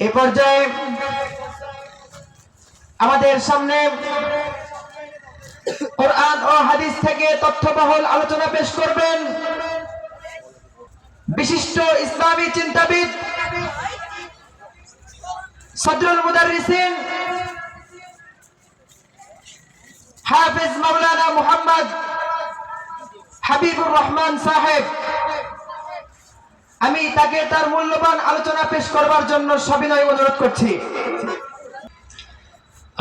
এ পর্যায়ে আমাদের সামনে কোরআন ও হাদিস থেকে তথ্যবহুল আলোচনা পেশ করবেন বিশিষ্ট ইসলামী চিন্তাবিদ সদরুল মুদাররিসিন হাফেজ মাওলানা মুহাম্মদ হাবিবুর রহমান সাহেব। আমি তাকে তার মূল্যবান আলোচনা পেশ করবার জন্য সবিনয় অনুরোধ করছি।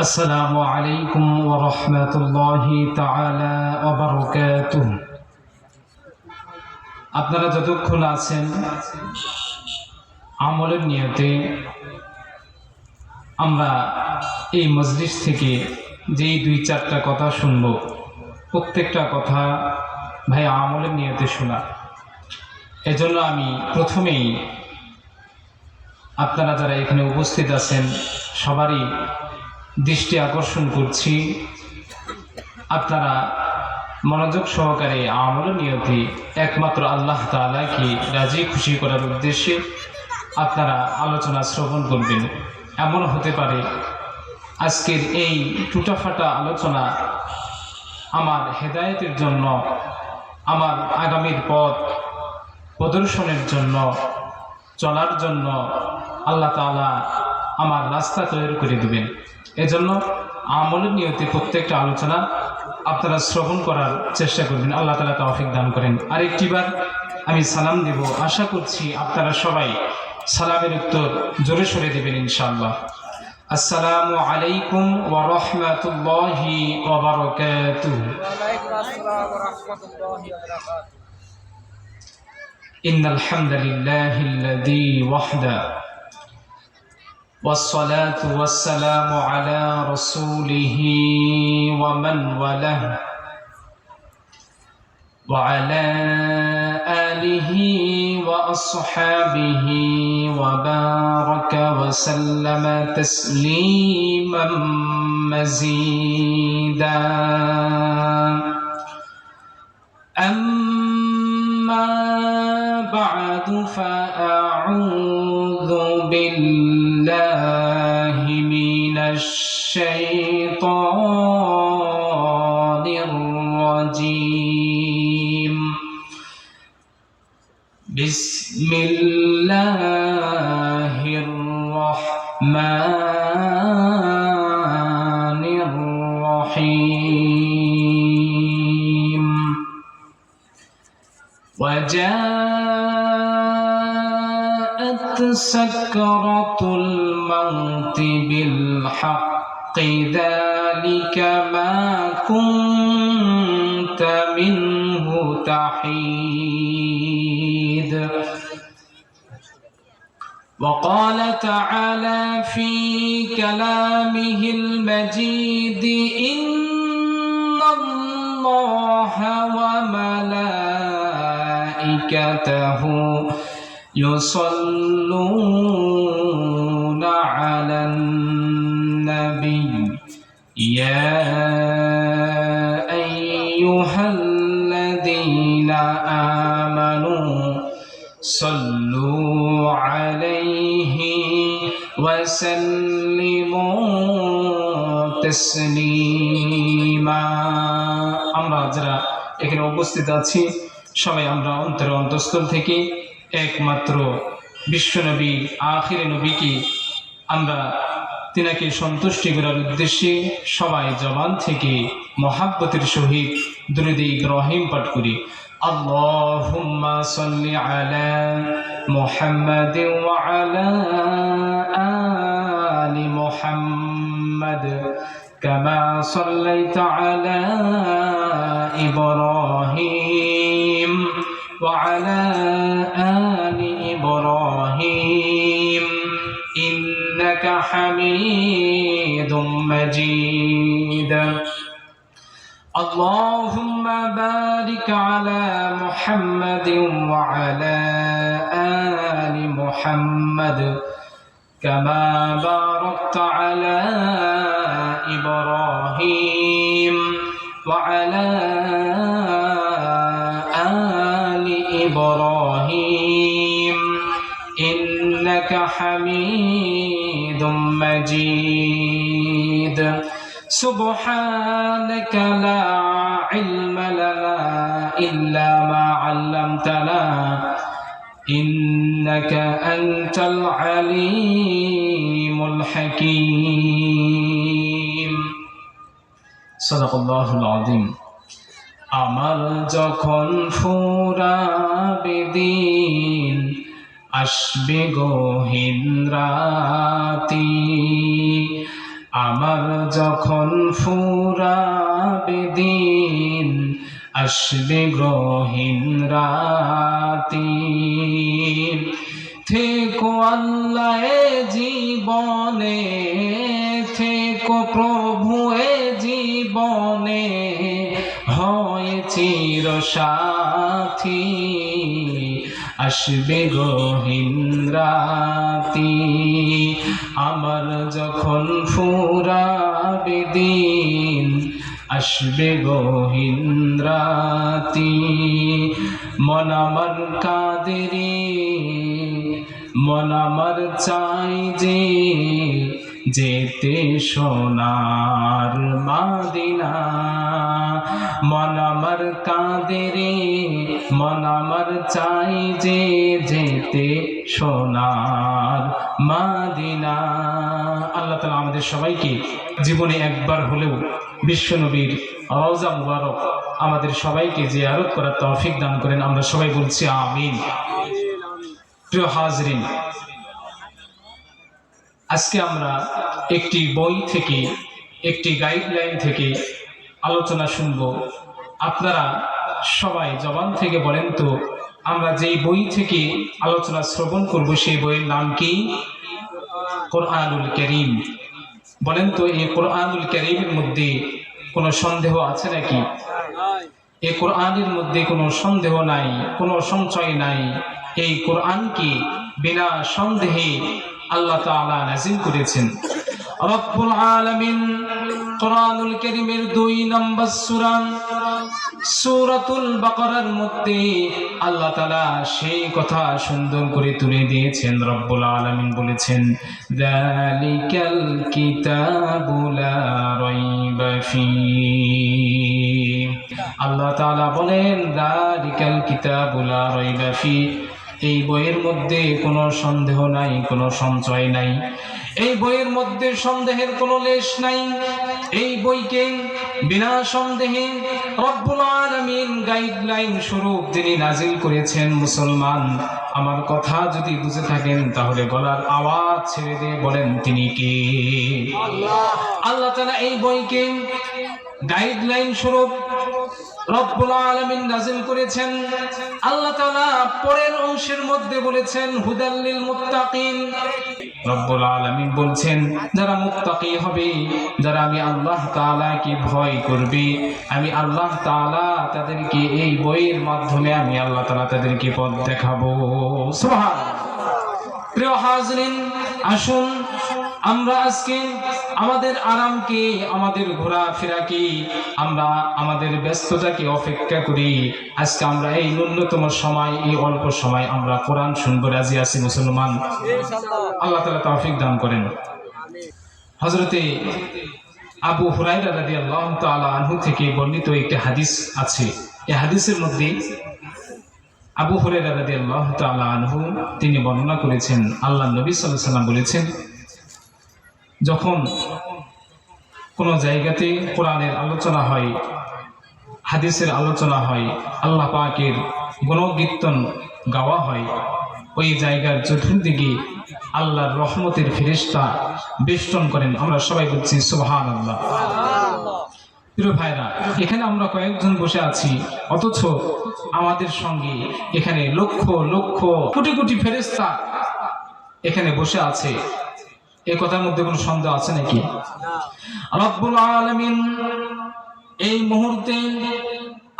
আসসালামু আলাইকুম ওয়া রাহমাতুল্লাহি তাআলা ওয়া বারাকাতুহু। আপনারা যতক্ষণ আছেন আমলের নিয়তে আমরা এই মজলিস থেকে যেই দুই চারটা কথা শুনব, প্রত্যেকটা কথা ভাই আমলের নিয়তে শোনা। এজন্য আমি প্রথমেই আপনারা যারা এখানে উপস্থিত আছেন সবারই দৃষ্টি আকর্ষণ করছি, আপনারা মনোযোগ সহকারে আমলের নিয়তে একমাত্র আল্লাহ তাআলাকে রাজি খুশি করার উদ্দেশ্যে আপনারা আলোচনা শ্রবণ করবেন। এমন হতে পারে আজকের এই টুটাফাটা আলোচনা আমার হেদায়েতের জন্য, আমার আগামীর পথ প্রদর্শনের জন্য, চলার জন্য আল্লাহ তাআলা আমার রাস্তা তৈরি করে দিবেন। এজন্য আমলের নিয়তে প্রত্যেকটা আলোচনা আপনারা শ্রবণ করার চেষ্টা করবেন। আল্লাহ তাআলা তৌফিক দান করেন। আরেকটিবার আমি সালাম দেব, আশা করছি আপনারা সবাই সালামের উত্তর জোরে সরে দেবেন ইনশাআল্লাহ। আসসালামু আলাইকুম ওয়া রাহমাতুল্লাহি ওয়া বারাকাতুহু। ওয়ালাইকুম আসসালাম ওয়া রাহমাতুল্লাহি ওয়া বারাকাতুহু। ইন্নাল হামদুলিল্লাহিল্লাযী ওয়াহদা والصلاة والسلام على رسوله ومن والاه وعلى آله وأصحابه وبارك وسلم تسليما مزيدا. أما بعد فأعوذ بالله من الشيطان الرجيم. بسم الله الرحمن الرحيم. وجاءت سكرة الموت بالحق ذلك ما كنت منه تحيد. وقال تعالى في كلامه المجيد إن الله وملائكته يصلون على النبي يا أيها الذين آمنوا صلوا عليه وسلموا تسليما. আমরা যারা এখানে উপস্থিত আছি সবাই আমরা অন্তরের অন্তঃস্থল থেকে একমাত্র বিশ্বনবী আখিরে নবীকে আমরা তিনাকে সন্তুষ্টি করার উদ্দেশ্যে সবাই জবান থেকে মহাব্বতের সহিত দুরূদ ইব্রাহিম পাঠ করি। আল্লাহুম্মা সাল্লি আলা মুহাম্মাদিন ওয়া আলা আলি মুহাম্মাদ কামা সাল্লাইতা আলা ইব্রাহিম ওয়া আলা আলি ইব্রাহিম ইন্নাকা হামিদুম মাজিদ. اللهم بارك على محمد وعلى آل محمد كما باركت على إبراهيم وعلى آل إبراهيم إنك حميد مجيد سبحانك لا علم لنا إلا ما علمتنا إنك أنت العليم الحكيم صدق الله العظيم আমার যখন ফুরাবে দিন আসবে গহীন রাতি আমার যখন ফুরাবে দিন আসবে গহীন রাতি থেকো আল্লাহ এ জীবনে থেকো প্রভু এ জীবনে হয় চির সাথী আসবে গহীন রাতি আমার যখন ফুরাবে দিন আসবে গহীন রাতি মন আমার কাঁদে রে মন আমার চাই যে যেতে সোনার মাদিনা মন আমার কাঁদে রে মন আমার চাই যে যেতে সোনার মাদিনা আল্লাহ তাআলা আমাদের সবাইকে জীবনে একবার হলেও বিশ্বনবীর রওজা মুবারক আমাদের সবাইকে জিয়ারত করার তৌফিক দান করেন আমরা সবাই বলছি আমিন প্রিয় হাজরিন আজকে আমরা একটি বই থেকে একটি গাইডলাইন থেকে আলোচনা শুনব আপনারা সবাই জবান থেকে বলেন তো আমরা যেই বই থেকে আলোচনা শ্রবণ করব সেই বইয়ের নাম কি কোরআনুল কারীম বলেন তো এই কোরআনুল কারীমের মধ্যে কোনো সন্দেহ আছে নাকি এই কোরআনের মধ্যে কোনো সন্দেহ নাই কোনো সংশয় নাই এই কোরআনকে বিনা সন্দেহে আল্লাহ তাআলা নাযিল করেছেন রব্বুল আলামিন কোরআনুল কারীমের 2 নম্বর সূরা সূরাতুল বাকারার মধ্যে আল্লাহ তাআলা সেই কথা সুন্দর করে তুলে দিয়েছেন রব্বুল আলামিন বলেছেন যালিকাল কিতাবু লা রাইবা ফীহি আল্লাহ তাআলা বলেন যালিকাল কিতাবু লা রাইবা ফীহি এই বইয়ের মধ্যে কোনো সন্দেহ নাই কোনো সংশয় নাই এই বইয়ের মধ্যে সন্দেহের কোনো লেশ নাই এই বইকে বিনা সন্দেহে রব্বুল আলামিন গাইডলাইন স্বরূপ যিনি নাজিল করেছেন মুসলমান আমার কথা যদি বুঝে থাকেন তাহলে গলার আওয়াজ ছেড়ে দিয়ে বলেন তিনি কে আল্লাহ তাআলা এই বইকে গাইডলাইন স্বরূপ রব্বুল আলামিন নাযিল করেছেন আল্লাহ তাআলা পরের অংশের মধ্যে বলেছেন হুদাল লিল মুত্তাকিন রব্বুল আলামিন বলছেন যারা মুত্তাকি হবে যারা আমি আল্লাহ তাআলাকে ভয় করবে আমি আল্লাহ তাআলা তাদেরকে এই বইয়ের মাধ্যমে আমি আল্লাহ তাআলা তাদেরকে পথ দেখাবো সুবহানাল্লাহ প্রিয় হাজরিন আসুন আমরা আজকে আমাদের আরামকে আমাদের ঘোরাফেরাকে আমরা আমাদের ব্যস্ততাকে অপেক্ষা করি আজকে আমরা এই ন্যূনতম সময় এই অল্প সময় আমরা কোরআন শুনবো রাজি আছি মুসলমান আল্লাহ তাআলা তৌফিক দান করেন হযরতে আবু হুরায়রা রাদিয়াল্লাহু তাআলা আনহু থেকে বর্ণিত একটি হাদিস আছে এই হাদিসের মধ্যে আবু হুরায়রা রাদিয়াল্লাহু তাআলা আনহু তিনি বর্ণনা করেছেন আল্লাহর নবী সাল্লাল্লাহু আলাইহি ওয়াসাল্লাম বলেছেন যখন কোনো জায়গাতে কোরআনের আলোচনা হয় হাদিসের আলোচনা হয় আল্লাহ পাকের গুণকীর্তন গাওয়া হয় ওই জায়গার চতুর্দিকে আল্লাহর রহমতের ফেরেশতা বেষ্টন করেন আমরা সবাই বলছি সুবহানাল্লাহ প্রিয় ভাইরা এখানে আমরা কয়েকজন বসে আছি অথচ আমাদের সঙ্গে এখানে লক্ষ লক্ষ কোটি কোটি ফেরেশতা এখানে বসে আছে এই কথার মধ্যে কোনো সন্দেহ আছে নাকি রব্বুল আলামিন এই মুহূর্তে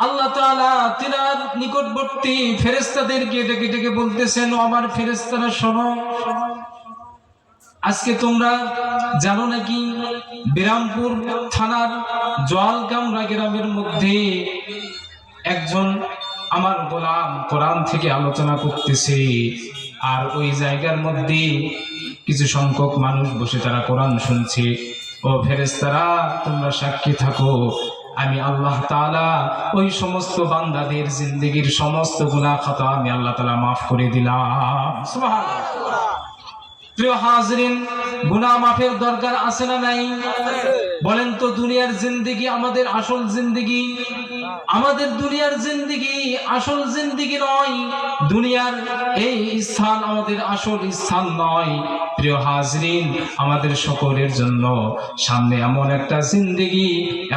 আল্লাহ তাআলা তিনার নিকটবর্তী ফেরেশতাদেরকে ডেকে ডেকে বলতেছেন ও আমার ফেরেশতারা শোনো আজকে তোমরা জানো নাকি বিরামপুর থানার জলকামরা গ্রামের মধ্যে একজন আমার গোলাম কোরআন থেকে আলোচনা করতেছে আর ওই জায়গার মধ্যে কিছু সংখ্যক মানুষ বসে তারা কোরআন শুনছে। ও ফেরেশতারা, তোমরা সাক্ষী থাকো, আমি আল্লাহ তাআলা ওই সমস্ত বান্দাদের জিন্দেগীর সমস্ত গুনাহ খাতা আমি আল্লাহ তাআলা মাফ করে দিলাম। সুবহানাল্লাহ। প্রিয় হাজরিন, গুনাহ মাফের দরকার আছে না নাই? বলেন তো, দুনিয়ার জিন্দেগি আমাদের আসল জিন্দেগি? আমাদের দুনিয়ার জিন্দেগি আসল জিন্দেগি নয়, দুনিয়ার এই স্থান আমাদের আসল স্থান নয়। প্রিয় হাজরিন, আমাদের সকলের জন্য সামনে এমন একটা জিন্দেগি,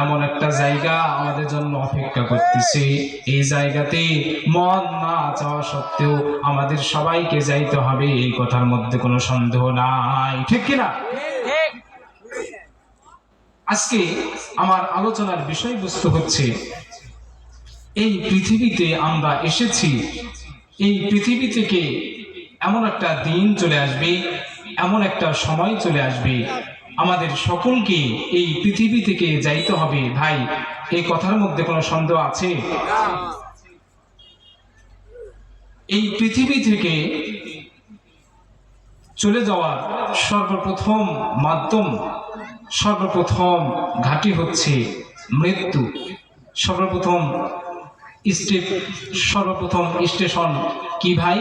এমন একটা জায়গা আমাদের জন্য অপেক্ষা করতেছে। এই জায়গাতে মন না চাওয়া সত্ত্বেও আমাদের সবাইকে যাইতে হবে, এই কথার মধ্যে কোনো সন্দেহ নাই, ঠিক কিনা? আজকে আমার আলোচনার বিষয়বস্তু হচ্ছে, এই পৃথিবীতে আমরা এসেছি, এই পৃথিবী থেকে এমন একটা দিন চলে আসবে, এমন একটা সময় চলে আসবে, আমাদের সকলকে এই পৃথিবী থেকে যাইতে হবে। ভাই, এই কথার মধ্যে কোনো সন্দেহ আছে? এই পৃথিবী থেকে চলে যাওয়ার সর্বপ্রথম মাধ্যম, সর্বপ্রথম ঘাঁটি হচ্ছে মৃত্যু। সর্বপ্রথম স্টেশন কি ভাই?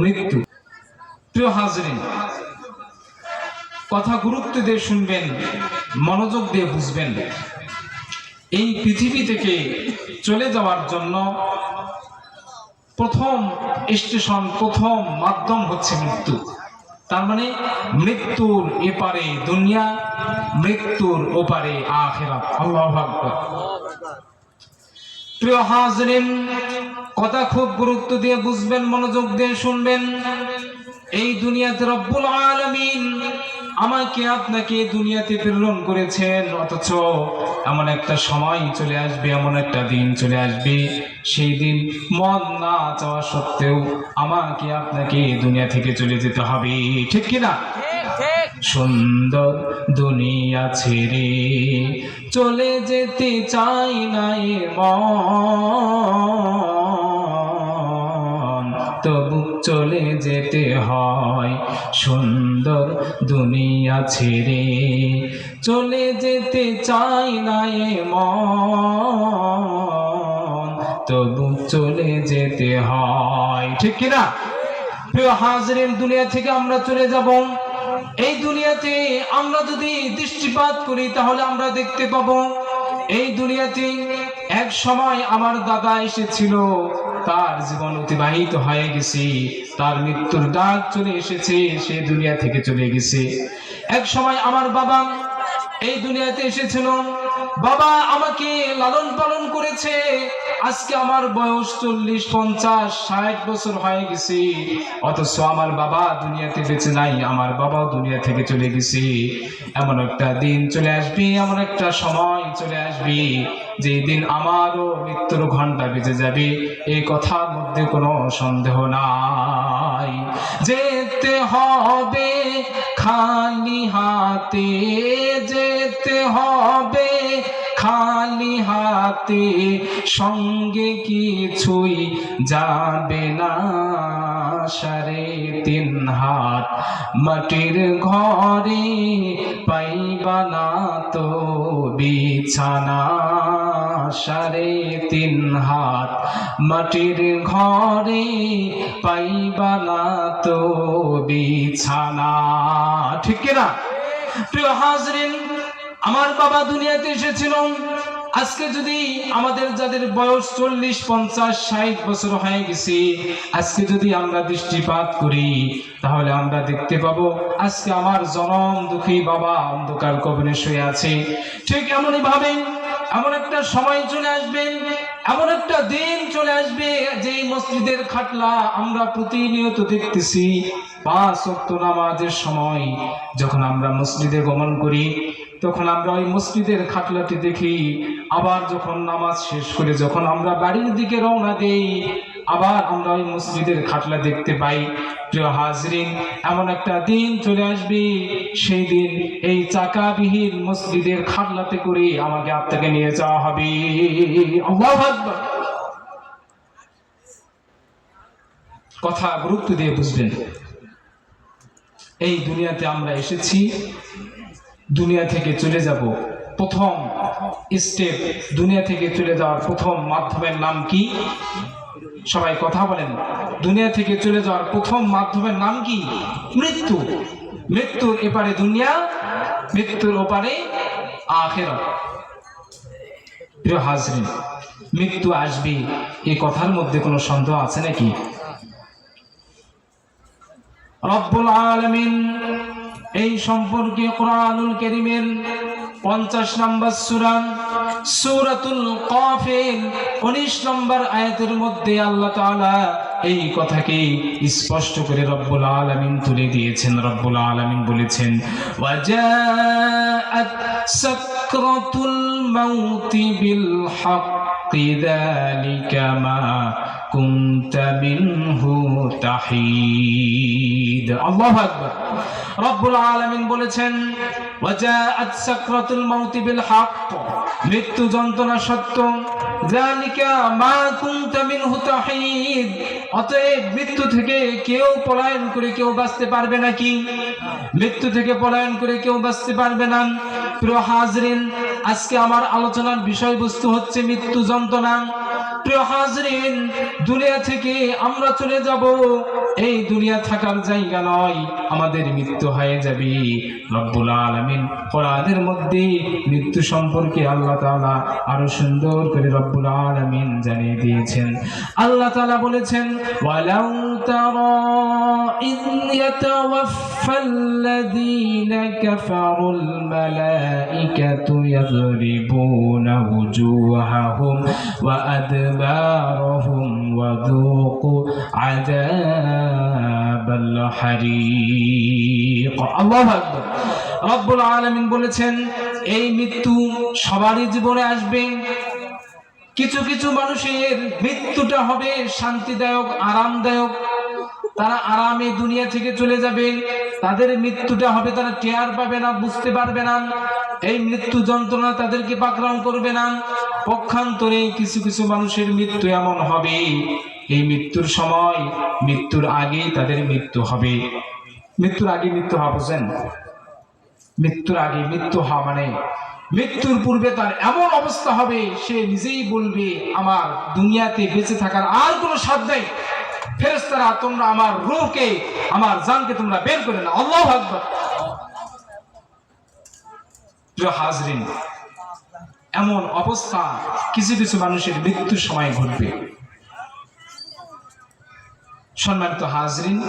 মৃত্যু। প্রিয় হাজরিন, কথা গুরুত্ব দিয়ে শুনবেন, মনোযোগ দিয়ে বুঝবেন। এই পৃথিবী থেকে চলে যাওয়ার জন্য প্রথম স্টেশন, প্রথম মাধ্যম হচ্ছে মৃত্যু। তার মানে মৃত্যুর এপারে দুনিয়া, মৃত্যুর ওপারে আখিরাত। আল্লাহু আকবার। প্রিয় হাজরিন, কথা খুব গুরুত্ব দিয়ে বুঝবেন, মনোযোগ দিয়ে শুনবেন। এই দুনিয়াতে রব্বুল আলামিন আমাকে আপনাকে দুনিয়াতে প্রেরণ করেছেন, অথচ এমন একটা সময় চলে আসবে, এমন একটা দিন চলে আসবে, সেই দিন মন না চাওয়া সত্ত্বেও আমাকে আপনাকে দুনিয়া থেকে চলে যেতে হবে, ঠিক কিনা? সুন্দর দুনিয়া ছেড়ে চলে যেতে চাই না এ মন, তবু চলে যেতে হয়। সুন্দর দুনিয়া ছেড়ে চলে যেতে চাই না এ মন, তবু চলে যেতে হয়, ঠিক কিনা? প্রিয় হাজরিন, দুনিয়া থেকে আমরা চলে যাব। এই দুনিয়াতে আমরা যদি দৃষ্টিপাত করি তাহলে আমরা দেখতে পাবো, এই দুনিয়াতে এক সময় আমার দাদা এসেছিল, তার জীবন অতিবাহিত হয়ে গেছে, তার মৃত্যুর ডাক চলে এসেছে, সে দুনিয়া থেকে চলে গেছে। এক সময় আমার বাবা এই দুনিয়াতে এসেছিল, বাবা আমাকে লালন পালন করেছে, আজকে আমার বয়স 40, 50, 60 বছর হয়ে গেছে, অথচ আমার বাবা দুনিয়াতে বেঁচে নাই, আমার বাবাও দুনিয়া থেকে চলে গেছে। এমন একটা দিন চলে আসবে, এমন একটা সময় চলে আসবে, যে দিন আমারও মৃত্যুর ঘন্টা বেজে যাবে, এই কথার মধ্যে কোনো সন্দেহ নাই। যেতে হবে খালি হাতে, যেতে হবে খালি হাতে, সঙ্গে কিছুই যাবে না, 3.5 হাত মাটির ঘরে পাইবা না তো বিছানা, 3.5 হাত মাটির ঘরে পাইবা না তো বিছানা, ঠিক কিনা? প্রিয় হাজরিন, আমার বাবা দুনিয়াতে এসেছিল, আজকে যদি আমাদের যাদের বয়স 40, 50, 60 বছর হয়ে গেছে, আজকে যদি আমরা দৃষ্টিপাত করি তাহলে আমরা দেখতে পাবো আজকে আমার জনম দুঃখী বাবা অন্ধকার কবরে শুয়ে আছে। ঠিক এমনই ভাবে এমন একটা সময় চলে আসবে, এমন একটা দিন চলে আসবে, যে মসজিদের খাটলা আমরা প্রতিনিয়ত দেখতেছি, 5 ওয়াক্ত নামাজের সময় যখন আমরা মসজিদে গমন করি তখন আমরা ওই মসজিদের খাটলাটি দেখি, আবার যখন নামাজ শেষ করে যখন আমরা বাড়ির দিকে রওনা দেই আবার আমরা ওই মসজিদের খাটলা দেখতে পাই। প্রিয় হাজরিন, এমন একটা দিন চলে আসবে, সেই দিন এই চাকাবিহীন মসজিদের খাটলাতে করে আমাকে আপনাকে নিয়ে যাওয়া হবে। আল্লাহু আকবার। কথা গুরুত্ব দিয়ে বুঝবেন। এই দুনিয়াতে আমরা এসেছি, দুনিয়া থেকে চলে যাব। প্রথম স্টেপ, দুনিয়া থেকে চলে যাওয়ার প্রথম মাধ্যমের নাম কি? সবাই কথা বলেন। দুনিয়া থেকে চলে যাওয়ার প্রথম মাধ্যমের নাম কি? মৃত্যু। মৃত্যুর এপারে দুনিয়া, মৃত্যুর ওপারে আখিরাত। প্রিয় হাজরিন, মৃত্যু আসবে এই কথার মধ্যে কোনো সন্দেহ আছে নাকি? রব্বুল আলামিন এই সম্পর্কে কোরআনুল কারীমের 50 নম্বর সূরা সূরাতুল কাফের 19 নম্বর আয়াতের মধ্যে আল্লাহ তাআলা এই কথাকে স্পষ্ট করে রব্বুল আলামিন তুলে দিয়েছেন। রব্বুল আলামিন বলেছেন, ওয়াজাআত সাকরাতুল মাউতি বিল হাক্কি যালিকা মা কুনতা মিনহু তাহিদ। আল্লাহু আকবার। রব্বুল আলামিন বলেছেন, ওয়াজাআত সাকরাতুল মাউতি বিল হক, মৃত্যু যন্ত্রণা সত্য। যালিকা মা কুনতা মিনহু তাহিদ, অতএব মৃত্যু থেকে কেউ পলায়ন করে কেউ বাঁচতে পারবে নাকি? মৃত্যু থেকে পলায়ন করে কেউ বাঁচতে পারবে না। প্রিয় হাজরিন, আজকে আমার আলোচনার বিষয়বস্তু হচ্ছে মৃত্যু যন্ত্রণা। প্রিয় হাজরিন, দুনিয়া থেকে আমরা চলে যাব, এই দুনিয়া থাকার জায়গা নয়, আমাদের মৃত্যু হয়ে যাবে। রব্বুল আলামিন কোরআনের মধ্যে মৃত্যু সম্পর্কে আল্লাহ তাআলা আরো সুন্দর করে রব্বুল আলামিন জানিয়ে দিয়েছেন। আল্লাহ তাআলা বলেছেন, ওয়ালাউ তারা ইয ইয়াতাওয়াফফাল্লাযীনা কাফারুল মালাইকাতু ইয়াযরিবুনা ওয়ুজুহাহুম ওয়া আদবারহুম ওয়া যুকু আযাবাল হারিক। আল্লাহু আকবার। রব্বুল আলামিন বলেছেন, এই মৃত্যু সবারই জীবনে আসবে। কিছু কিছু মানুষের মৃত্যুটা হবে শান্তিদায়ক, আরামদায়ক, তারা আরামে দুনিয়া থেকে চলে যাবে। তাদের মৃত্যুটা হবে, তারা টের পাবে না, বুঝতে পারবে না, এই মৃত্যু যন্ত্রণা তাদেরকে পাকড়াও করবে না। পক্ষান্তরে কিছু কিছু মানুষের মৃত্যু এমন হবে, এই মৃত্যুর সময়, মৃত্যুর আগেই তাদের মৃত্যু হবে। মৃত্যুর আগে মৃত্যু হওয়া, বুঝেন? মৃত্যুর আগে মৃত্যু হওয়া মানে মৃত্যুর পূর্বে তার এমন অবস্থা হবে, সে নিজেই বলবে, আমার দুনিয়াতে বেঁচে থাকার আর কোনো স্বাদ নেই। ফেরেশতারা, তোমরা আমার রূহকে, আমার জানকে তোমরা বের করে নাও। আল্লাহু আকবার। প্রিয় হাজরিন, এমন অবস্থা কিছু কিছু মানুষের মৃত্যুর সময় ঘটবে। সম্মানিত হাজরিন,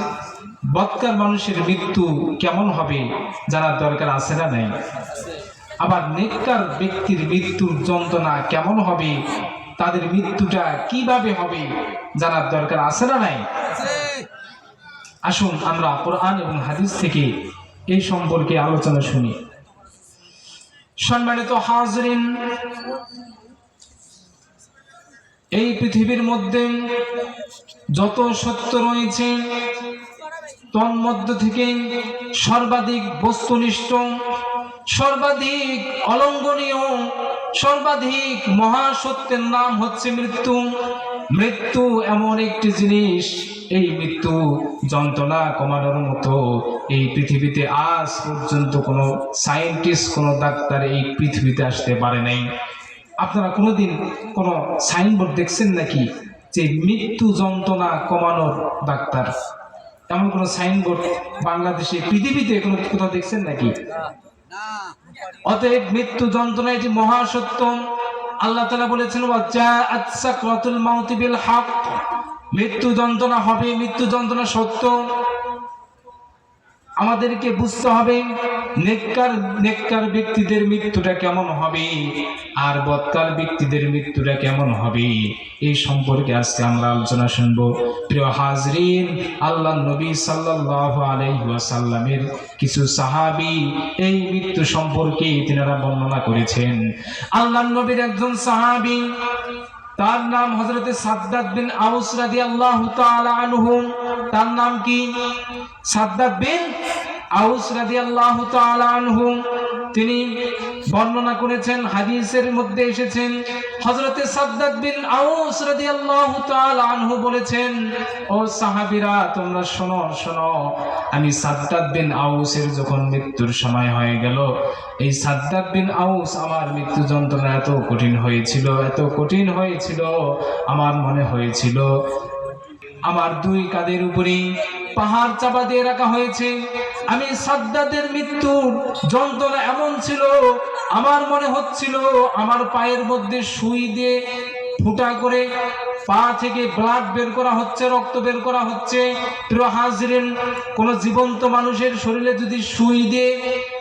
বদকার মানুষের মৃত্যু কেমন হবে জানার দরকার আছে না নাই? আবার নেককার ব্যক্তির মৃত্যুর যন্ত্রণা কেমন হবে, তাদের মৃত্যুটা কিভাবে হবে জানার দরকার আছে না নাই? আসুন আমরা কোরআন এবং হাদিস থেকে এই সম্পর্কে আলোচনা শুনি। সম্মানিত হাজরিন, এই পৃথিবীর মধ্যে যত সত্য রয়েছে, তন্মধ্য থেকে সর্বাধিক বস্তুনিষ্ঠ, সর্বাধিক অলঙ্ঘনীয়, সর্বাধিক মহাসত্যের নাম হচ্ছে মৃত্যু। মৃত্যু এমন একটি জিনিস, এই মৃত্যু যন্ত্রণা কমানোর মতো এই পৃথিবীতে আজ পর্যন্ত কোনো সায়েন্টিস্ট, কোনো ডাক্তার এই পৃথিবীতে আসতে পারে নাই। আপনারা কোনোদিন কোনো সাইনবোর্ড দেখছেন নাকি যে মৃত্যু যন্ত্রণা কমানোর ডাক্তার? এমন কোনো সাইনবোর্ড বাংলাদেশে, পৃথিবীতে কোনো কোথাও দেখছেন নাকি? অতএব মৃত্যু যন্ত্রণা এটি মহাসত্য। আল্লাহ তাআলা বলেছেন, ওয়াজাআত সাকরাতুল মাউতি বিল হক, মৃত্যু যন্ত্রণা হবে, মৃত্যু যন্ত্রণা সত্য। আমাদেরকে বুঝতে হবে নেককার ব্যক্তিদের মৃত্যুটা কেমন হবে আর বদকার ব্যক্তিদের মৃত্যুটা কেমন হবে, এই সম্পর্কে আজকে আমরা আলোচনা শুনবো। প্রিয় হাজরিন, আল্লাহর নবী সাল্লাল্লাহু আলাইহি ওয়াসাল্লামের কিছু সাহাবী এই মৃত্যু সম্পর্কে তিনারা বর্ণনা করেছেন। আল্লাহর নবীর একজন সাহাবী, তার নাম হযরতে সাদ্দাদ বিন আউস রাদিয়াল্লাহু তাআলা আনহু। তার নাম কি? সাদ্দাদ বিন আউস রাদিয়াল্লাহু তাআলা আনহু। তিনি বর্ণনা করেছেন, হাদিসের মধ্যে এসেছেন, হযরতে সাদ্দাদ বিন আউস রাদিয়াল্লাহু তাআলা আনহু বলেছেন, ও সাহাবীরা তোমরা শোনো শোনো, আমি সাদ্দাদ বিন আউসের যখন মৃত্যুর সময় হয়ে গেল, এই সাদ্দাদ বিন আউস আমার মৃত্যু যন্ত্রণা এত কঠিন হয়েছিল, এত কঠিন হয়েছিল, আমার মনে হয়েছিল আমার দুই কাঁধের উপরে পাহাড় চাপা দিয়ে রাখা হয়েছে। আমি সাদ্দাদের মৃত্যুর যন্ত্রণা এমন ছিল, আমার মনে হচ্ছিল আমার পায়ের মধ্যে সুই দিয়ে ফুটা করে পা থেকে ব্লাড বের করা হচ্ছে, রক্ত বের করা হচ্ছে। প্রিয় হাজরিন, কোন জীবন্ত মানুষের শরীরে যদি সুই দিয়ে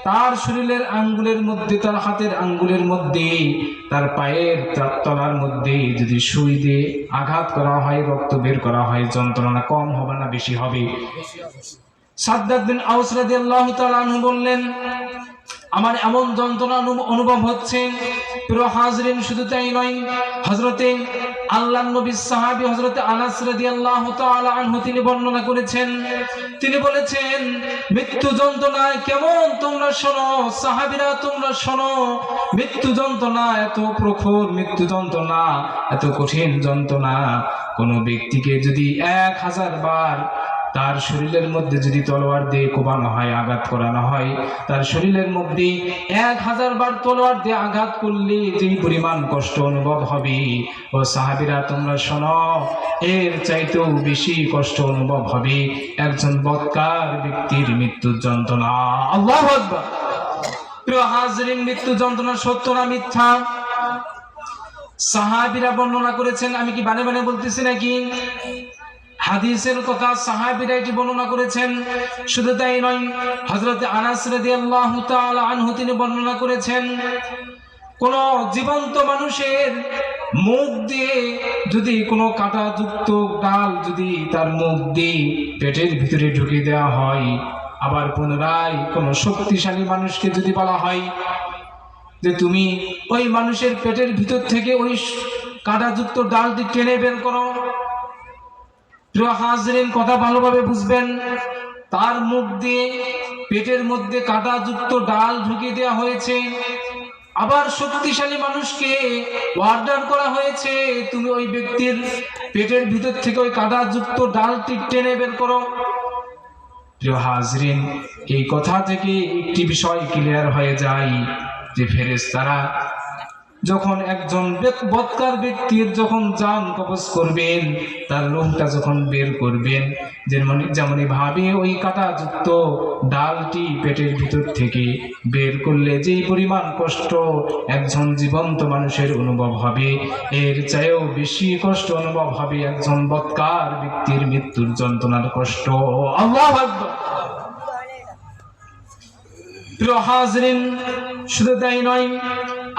তার শরীরের আঙ্গুলের মধ্যে, তার হাতের আঙ্গুলের মধ্যে, তার পায়ের তলার মধ্যে যদি সুই দিয়ে আঘাত করা হয়, রক্ত বের করা হয়, যন্ত্রণা কম হবে না বেশি হবে? সাদ্দাদ বিন আউস রাদিয়াল্লাহু তাআলা আনহু বললেন, আমার এমন যন্ত্রণা অনুভব হচ্ছে। প্রিয় হাজরিন, শুধু তাই নয়, হযরতে আল্লাহর নবীর সাহাবী হযরতে আনাস রাদিয়াল্লাহু তাআলা আনহু তিনি বর্ণনা করেছেন, তিনি বলেছেন, মৃত্যু যন্ত্রণা কেমন তোমরা শোনো, সাহাবীরা তোমরা শোনো, মৃত্যু যন্ত্রণা এত প্রখর, মৃত্যু যন্ত্রণা এত কঠিন যন্ত্রণা, কোন ব্যক্তিকে যদি 1000 বার তার শরীরের মধ্যে যদি তলোয়ার দিয়ে কোবানো হয়, আঘাত করানো হয়, তার শরীরের মধ্যে 1000 বার তলোয়ার দিয়ে আঘাত করলে যেই পরিমাণ কষ্ট অনুভব হবে, ও সাহাবীরা তোমরা শোনো, এর চাইতেও বেশি কষ্ট অনুভব হবে একজন বৎকার ব্যক্তির মৃত্যুর যন্ত্রণা। আল্লাহু আকবার। প্রিয় হাজরিন, মৃত্যু যন্ত্রণা সত্য না মিথ্যা? সাহাবীরা বর্ণনা করেছেন, আমি কি বানে বানে বলতেছি নাকি? হাদিসের কথা, সাহাবীরা এটি বর্ণনা করেছেন। শুধু তাই নয়, হযরতে আনাস রাদিয়াল্লাহু তাআলা আনহু তিনি বর্ণনা করেছেন, কোন জীবন্ত মানুষের মুখ দিয়ে যদি কোনো কাঁটাযুক্ত ডাল যদি তার মুখ দিয়ে পেটের ভিতরে ঢুকিয়ে দেওয়া হয়, আবার পুনরায় কোনো শক্তিশালী মানুষকে যদি বলা হয় যে তুমি ওই মানুষের পেটের ভিতর থেকে ওই কাঁটাযুক্ত ডালটি টেনে বের করো, প্রিয় হাজরিন কথা ভালোভাবে বুঝবেন, তার মুখ দিয়ে পেটের মধ্যে কাঁটাযুক্ত ডাল ঢুকিয়ে দেওয়া হয়েছে। আবার শক্তিশালী মানুষকে অর্ডার করা হয়েছে, তুমি ওই ব্যক্তির পেটের ভিতর থেকে ওই কাঁটাযুক্ত ডালটি টেনে বের করো। প্রিয় হাজরিন, এই কথা থেকে একটি বিষয় ক্লিয়ার হয়ে যায় যে ফেরেশতারা যখন একজন বৎকার ব্যক্তির যখন জান কবজ করবেন, তার লোমটা যখন বের করবেন, যেমন ভাবে ওই কাঁটাযুক্ত ডালটি পেটের ভিতর থেকে বের করলে যেই পরিমাণ কষ্ট একজন জীবন্ত মানুষের অনুভব হবে, এর চেয়েও বেশি কষ্ট অনুভব হবে একজন বৎকার ব্যক্তির মৃত্যুর যন্ত্রণার কষ্ট। আল্লাহু আকবার। প্রিয় হাজরিন, শুধু তাই নয়,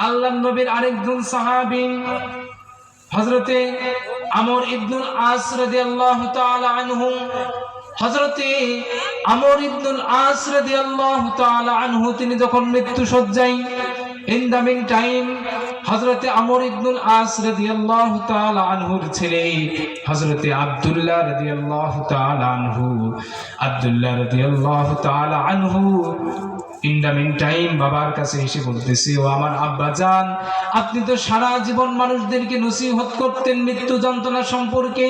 আল্লাহর নবীর আরেকজন সাহাবী হযরতে আমর ইবনুল আস রাদিয়াল্লাহু তাআলা আনহু, হযরতে আমর ইবনুল আস রাদিয়াল্লাহু তাআলা আনহু তিনি যখন মৃত্যু শয্যায়, ইন দ্য মিন টাইম হযরতে আমর ইবনুল আস রাদিয়াল্লাহু তাআলা আনহুর ছেলে হযরতে আব্দুল্লাহ রাদিয়াল্লাহু তাআলা আনহু, আব্দুল্লাহ রাদিয়াল্লাহু তাআলা আনহু ইন দ্য মিন টাইম বাবার কাছে এসে বলতেছি, ও আমার আব্বা জান, আপনি তো সারা জীবন মানুষদেরকে নসিহত করতেন মৃত্যু যন্ত্রণা সম্পর্কে,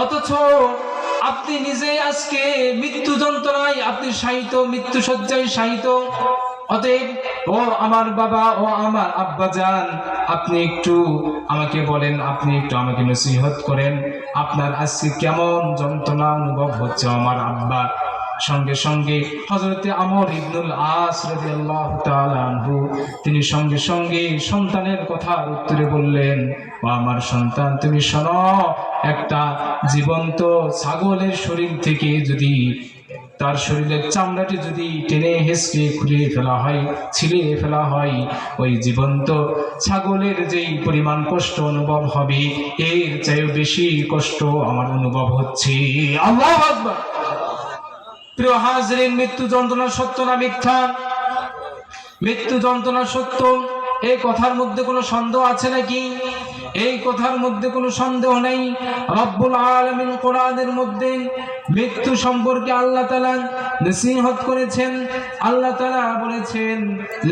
অথচ আপনি নিজে আজকে মৃত্যু যন্ত্রণায় আপনি শায়িত, মৃত্যু শয্যায় শায়িত। অতএব ও আমার বাবা, ও আমার আব্বা জান, আপনি একটু আমাকে বলেন, আপনি একটু আমাকে নসিহত করেন, আপনার আজকে কেমন যন্ত্রণা অনুভব হচ্ছে আমার আব্বা। সঙ্গে সঙ্গে হযরতে আমর ইবনুল আস রাদিয়াল্লাহু তাআলা আনহু তিনি সঙ্গে সঙ্গে সন্তানের কথার উত্তরে বললেন, ও আমার সন্তান, তুমি শোনো, একটা জীবন্ত ছাগলের শরীর থেকে যদি তার শরীরের চামড়াটি যদি টেনে হেঁচড়ে খুলে ফেলা হয়, ছিলে ফেলা হয়, ওই জীবন্ত ছাগলের যেই পরিমাণ কষ্ট অনুভব হবে, এর চেয়েও বেশি কষ্ট আমার অনুভব হচ্ছে। আল্লাহু আকবার। প্রিয় হাজরিন, মৃত্যু যন্ত্রণা সত্য না মিথ্যা? মৃত্যু যন্ত্রণা সত্য, এই কথার মধ্যে কোনো সন্দেহ আছে নাকি? এই কথার মধ্যে কোনো সন্দেহ নেই। রব্বুল আলামিন কোরআনের মধ্যে মৃত্যু সম্পর্কে আল্লাহ তাআলা নসিহত করেছেন। আল্লাহ তাআলা বলেছেন,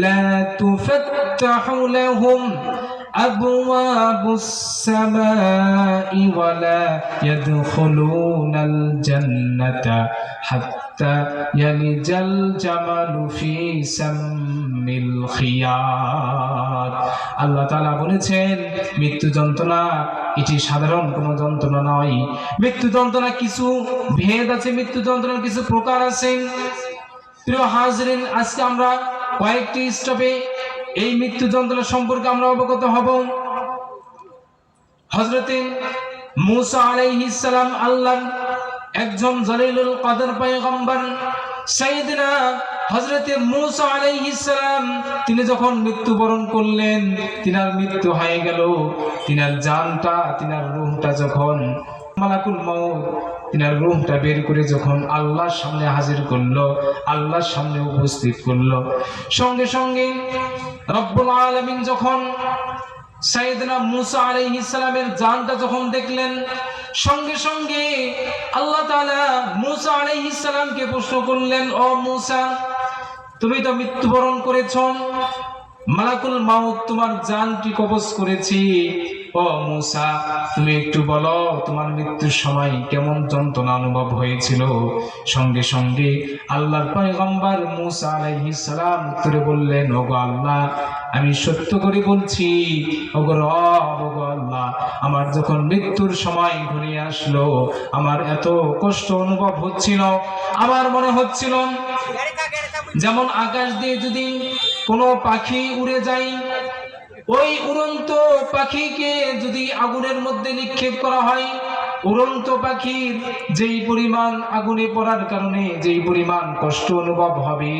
লা তুফাত্তাহু লাহুম আবওয়াবুস সামাই ওয়া লা ইয়াদখুলুনাল জান্নাতা হাত্তা ইয়ালিজাল জামালু ফি সাম্মিল খিয়াত। আল্লাহ তাআলা বলেছেন, মৃত্যু যন্ত্রণা এটি সাধারণ কোনো যন্ত্রণা নয়। মৃত্যু যন্ত্রণা কিছু ভেদ আছে, মৃত্যু যন্ত্রণার কিছু প্রকার আছে। প্রিয় হাজরিন, আজকে আমরা কয়েকটি স্টেপে এই মৃত্যু যন্ত্রণা সম্পর্কে আমরা অবগত হব। হযরতে মূসা আলাইহিস সালাম আল্লাহর একজন জলিলুল কদর পয়গম্বর, সাইয়েদনা হযরতে মূসা আলাইহিস সালাম তিনি যখন মৃত্যুবরণ করলেন, তিনার মৃত্যু হয়ে গেল, তিনার জানটা, তিনার রূহটা যখন মালাকুল মউত তিনার রূহটা বের করে যখন আল্লাহর সামনে হাজির করলো, আল্লাহর সামনে উপস্থিত করলো, সঙ্গে সঙ্গে রব্বুল আলামিন যখন সাইয়েদনা মূসা আলাইহিস সালামের জানটা যখন দেখলেন, সঙ্গে সঙ্গে আল্লাহ তাআলা মূসা আলাইহিস সালামকে প্রশ্ন করলেন, ও মূসা, তুমি তো মৃত্যুবরণ করেছো, মালাকুল মাউত তোমার জানটি কবজ করেছি, ও মূসা তুমি একটু বলো তোমার মৃত্যুর সময় কেমন যন্ত্রণা অনুভব হয়েছিল। সঙ্গে সঙ্গে আল্লাহর পয়গম্বর মূসা আলাইহিস সালাম উত্তরে বললেন, ওগো আল্লাহ, আমি সত্য করে বলছি, ওগো রব, ওগো আল্লাহ, আমার যখন মৃত্যুর সময় ঘনিয়ে আসলো, আমার এত কষ্ট অনুভব হচ্ছিল, আমার মনে হচ্ছিল যেমন আকাশ দিয়ে যদি কোনো পাখি উড়ে যায়, ওই উড়ন্ত পাখিকে যদি আগুনের মধ্যে নিক্ষেপ করা হয়, উড়ন্ত পাখির যেই পরিমাণ আগুনে পড়ার কারণে যেই পরিমাণ কষ্ট অনুভব হবে,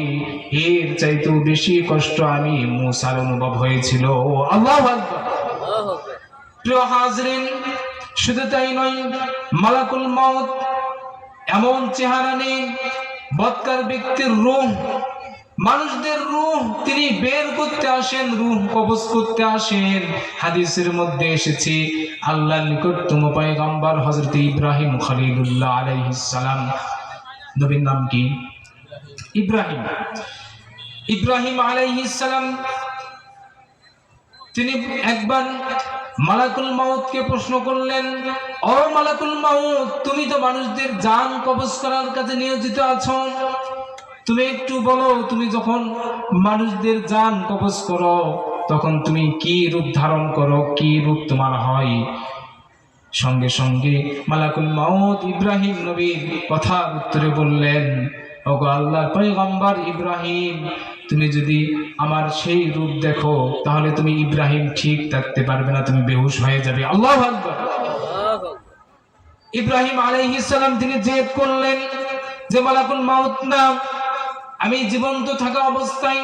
এর চাইতেও বেশি কষ্ট আমি মূসার অনুভব হয়েছিল। আল্লাহু আকবার। প্রিয় হাজরিন, শুধু তাই নয়, মালাকুল মউত এমন চেহারা নেই, বৎকার ব্যক্তির রূহ, মানুষদের রূহ তিনি বের করতে আসেন, রূহ কবজ করতে আসেন। হাদিসের মধ্যে এসেছে, আল্লাহর নিকটতম পয়গম্বর হযরত ইব্রাহিম খলিলুল্লাহ আলাইহিস সালাম, নবীর নাম কি? ইব্রাহিম। ইব্রাহিম আলাইহিস সালাম তিনি একবার মালাকুল মাউতকে প্রশ্ন করলেন, ও মালাকুল মাউত, তুমি তো মানুষদের জান কবজ করার কাজে নিয়োজিত আছো, তুমি একটু বলো, তুমি যখন মানুষদের জান কবজ করো তখন তুমি কি রূপ ধারণ করো, কি রূপ তোমার হয়? সঙ্গে সঙ্গে মালাকুল মাউত ইব্রাহিম নবীর কথার উত্তরে বললেন, ওগো আল্লাহর পয়গম্বর ইব্রাহিম, তুমি যদি আমার সেই রূপ দেখো তাহলে তুমি ইব্রাহিম ঠিক থাকতে পারবে না, তুমি বেহুশ হয়ে যাবে। আল্লাহু আকবার। ইব্রাহিম আলাইহিস সালাম তিনি জেদ করলেন যে মালাকুল মাউত না, আমি জীবন্ত থাকা অবস্থায়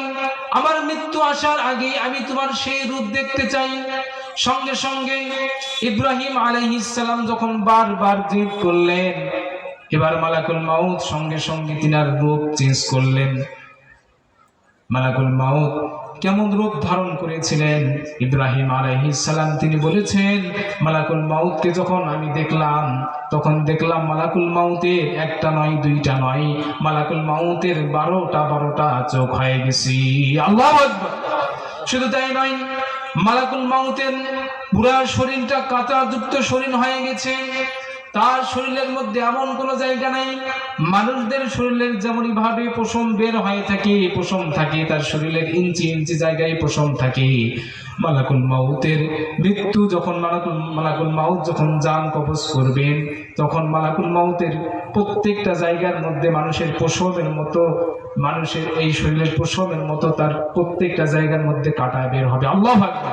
আমার মৃত্যু আসার আগে আমি তোমার সেই রূপ দেখতে চাই। সঙ্গে সঙ্গে ইব্রাহিম আলাইহিস সালাম যখন বারবার জেদ করলেন, এবার মালাকুল মাউত সঙ্গে সঙ্গে তিনার রূপ চেঞ্জ করলেন। মালাকুল মাউত কেমন রূপ ধারণ করেছিলেন ইব্রাহিম আলাইহিস সালাম তিনি বলেছেন, মালাকুল মাউতকে যখন আমি দেখলাম তখন দেখলাম মালাকুল মাউতের একটা নয়, দুইটা নয়, মালাকুল মাউতের 12টা চোখ হয়ে গেছে। আল্লাহু আকবার। শুধু তাই নয়, মালাকুল মাউতের পুরো শরীরটা কাঁটাযুক্ত শরীর হয়ে গেছে, তার শরীরের মধ্যে এমন কোনো জায়গা নাই, মানুষদের শরীরের যেমন ভাবে পশম বের হয়ে থাকে, পশম থাকে তার শরীরের ইঞ্চি ইঞ্চি জায়গায় পশম থাকে। মালাকুল মাউতের মৃত্যু যখন মালাকুল মাউত যখন জান কবজ করবেন, তখন মালাকুল মাউতের প্রত্যেকটা জায়গার মধ্যে মানুষের পশমের মতো, মানুষের এই শরীরের পশমের মতো তার প্রত্যেকটা জায়গার মধ্যে কাঁটা বের হবে। আল্লাহু আকবার।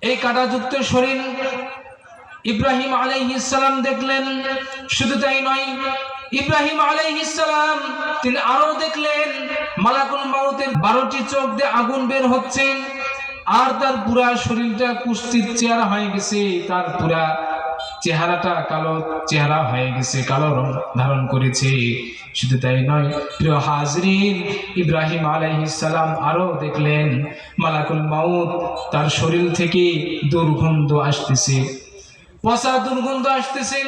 এই কাঁটাযুক্ত শরীর ইব্রাহিম আলাইহিস সালাম দেখলেন। শুধু তাই নয়, ইব্রাহিম আলাইহিস সালাম তিনি আরো দেখলেন মালাকুল মাউতের 12টি চোখ দিয়ে আগুন বের হচ্ছে, আর তার পুরা শরীরটা কুষ্ঠির চেহারা হয়ে গেছে, তার পুরা চেহারাটা কালো চেহারা হয়ে গেছে, কালো রং ধারণ করেছে। শুধু তাই নয় প্রিয় হাজরিন, ইব্রাহিম আলাইহিস সালাম আরো দেখলেন মালাকুল মাউত তার শরীর থেকে দুর্গন্ধ আসতেছে, পচা দুর্গন্ধ আসতেছে।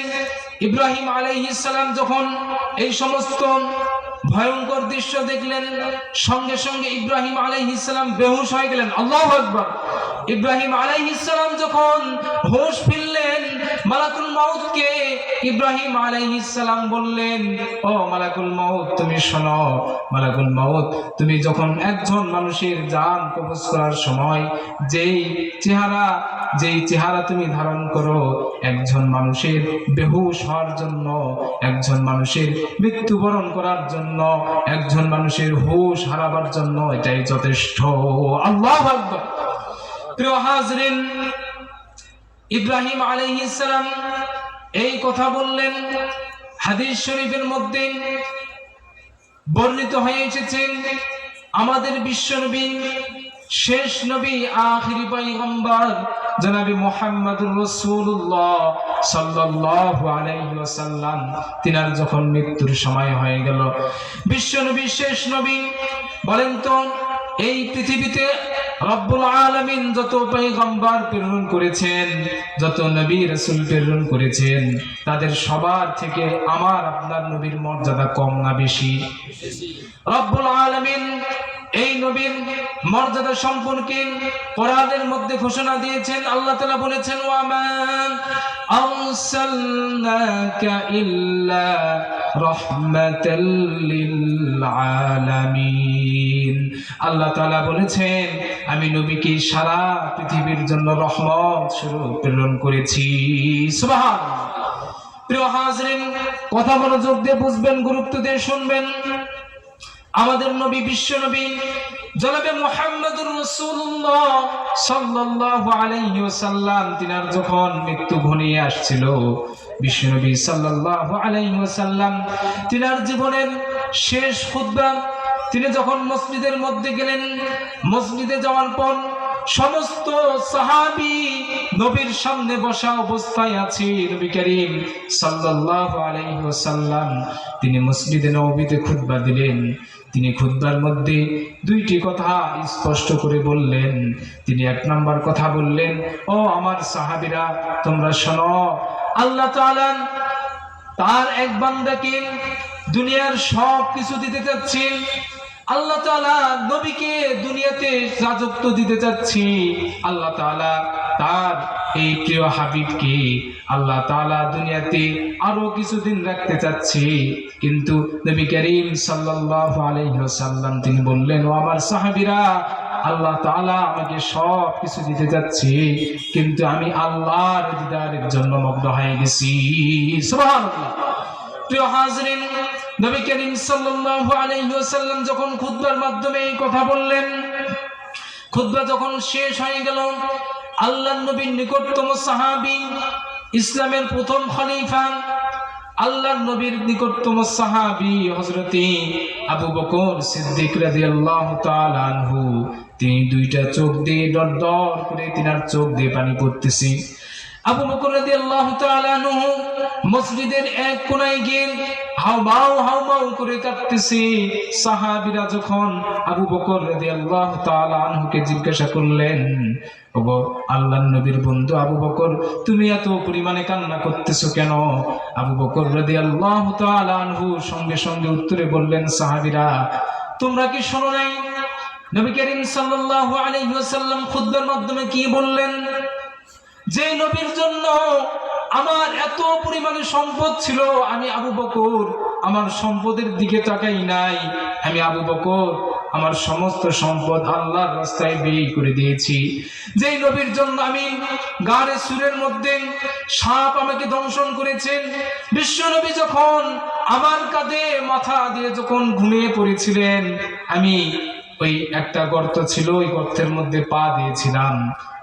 ইব্রাহিম আলাইহিস সালাম যখন এই সমস্ত ভয়ঙ্কর দৃশ্য দেখলেন, সঙ্গে সঙ্গে ইব্রাহিম আলাইহিস সালাম বেহুশ হয়ে গেলেন। আল্লাহু আকবার। ইব্রাহিম আলাইহিস সালাম যখন হোশ ফিরলেন, মালাকুল মাউতকে ইব্রাহিম আলাইহিস সালাম বললেন, ও মালাকুল মাউত তুমি শোনো, মালাকুল মাউত তুমি যখন একজন মানুষের জান কবজ করার সময় যেই চেহারা তুমি ধারণ করো, একজন মানুষের বেহুশ হওয়ার জন্য, একজন মানুষের মৃত্যুবরণ করার জন্য, একজন মানুষের হুঁশ হারাবার জন্য এটাই যথেষ্ট। আল্লাহু আকবার। প্রিয় হাজরিন, ইব্রাহিম আলাইহিস সালাম এই কথা বললেন। হাদিস শরীফের মধ্যে বর্ণিত হয়ে এসেছে আমাদের বিশ্বনবী, শেষ নবী, আখিরি পয়গম্বর জনাবে মুহাম্মদুর রাসূলুল্লাহ সাল্লাল্লাহু আলাইহি ওয়াসাল্লাম তিনার যখন মৃত্যুর সময় হয়ে গেল, বিশ্বনবী শেষ নবী, বলেন তো এই পৃথিবীতে রব্বুল আলামিন যত পয়গম্বর প্রেরণ করেছেন, যত নবী রাসূল প্রেরণ করেছেন, তাদের সবার থেকে আমার আপনার নবীর মর্যাদা কম না বেশি? রব্বুল আলামিন এই নবীর মর্যাদা সম্পর্কে কোরআনের মধ্যে ঘোষণা দিয়েছেন। আল্লাহ তাআলা বলেছেন, ওয়া মা আরসালনাকা ইল্লা রাহমাতাল লিল আলামিন। আল্লাহ তাআলা বলেছেন, আমি নবীকে সারা পৃথিবীর জন্য রহমত স্বরূপ প্রেরণ করেছি। সুবহানাল্লাহ। প্রিয় হাজরিন, কথা মনোযোগ দিয়ে বুঝবেন, গুরুত্ব দিয়ে শুনবেন। আমাদের নবী, বিশ্ব নবী জনাবে মুহাম্মদুর রাসূলুল্লাহ সাল্লাল্লাহু আলাইহি ওয়াসাল্লাম তিনার যখন মৃত্যু ঘনিয়ে আসছিল, বিশ্ব নবী সাল্লাল্লাহু আলাইহি ওয়াসাল্লাম তিনার জীবনের শেষ খুতবা তিনি যখন মসজিদের মধ্যে গেলেন, মসজিদে যাওয়ার পর সমস্ত সাহাবী নবীর সামনে বসা অবস্থায় আছে। নবী করিম সাল্লাল্লাহু আলাইহি ওয়াসাল্লাম তিনি মসজিদে নববীতে খুতবা দিলেন। তিনি খুতবার মধ্যে দুইটি কথা স্পষ্ট করে বললেন। তিনি এক নম্বর কথা বললেন, ও আমার সাহাবীরা তোমরা শোনো, আল্লাহ তাআলা তার এক বান্দাকে দুনিয়ার সব কিছু দিতে চাচ্ছেন। আল্লাহ তাআলা নবীকে দুনিয়াতে রাজত্ব দিতে চাচ্ছি। আল্লাহ তাআলা তার এই প্রিয় হাবিবকে আল্লাহ তাআলা দুনিয়াতে আরো কিছুদিন রাখতে চাচ্ছি। কিন্তু নবী করিম সাল্লাল্লাহু আলাইহি ওয়াসাল্লাম তিনি বললেন, ও আমার সাহাবীরা, আল্লাহ তাআলা আমাকে সব কিছু দিতে যাচ্ছে, কিন্তু আমি আল্লাহর দিদারের জন্য মগ্ন হয়ে গেছি। সুবহানাল্লাহ। প্রিয় হাজরিন, নবী করিম সাল্লাল্লাহু আলাইহি ওয়াসাল্লাম যখন খুতবার মাধ্যমে এই কথা বললেন, খুতবা যখন শেষ হয়ে গেল, আল্লাহর নবীর নিকটতম সাহাবী, ইসলামের প্রথম খলিফা, আল্লাহর নবীর নিকটতম সাহাবী হযরতে আবু বকর সিদ্দিক রাদিয়াল্লাহু তাআলা আনহু, তিনি দুইটা চোখ দিয়ে দরদর করে তিনার চোখ দিয়ে পানি পড়তেছে। আবু বকর রাদিয়াল্লাহু তাআলা আনহু মসজিদের এক কোণায় গিয়ে হাউমাউ করে কাঁদতেছে। সাহাবীরা যখন আবু বকর রাদিয়াল্লাহু তাআলা আনহুকে জিজ্ঞাসা করলেন, ওগো আল্লাহর নবীর বন্ধু আবু বকর, তুমি এত পরিমাণে কান্না করতেছো কেন? আবু বকর রাদিয়াল্লাহু তাআলা আনহু সঙ্গে সঙ্গে উত্তরে বললেন, সাহাবীরা তোমরা কি শোনো নাই নবী করিম সাল্লাল্লাহু আলাইহি ওয়াসাল্লাম খুতবার মাধ্যমে কি বললেন? যে নবীর জন্য আমার এত পরিমাণে সম্পদ ছিল, আমি আবু বকর আমার সম্পদের দিকে তাকাই নাই। আমি আবু বকর আমার সমস্ত সম্পদ আল্লাহর রাস্তায় ব্যয় করে দিয়েছি। যেই নবীর জন্য আমি গারে সুরের মধ্যে সাপ আমাকে দংশন করেছেন, বিশ্ব নবী যখন আমার কাঁধে মাথা দিয়ে যখন ঘুমিয়ে পড়েছিলেন, আমি ওই একটা গর্ত ছিল, ওই গর্তের মধ্যে পা দিয়েছিলাম,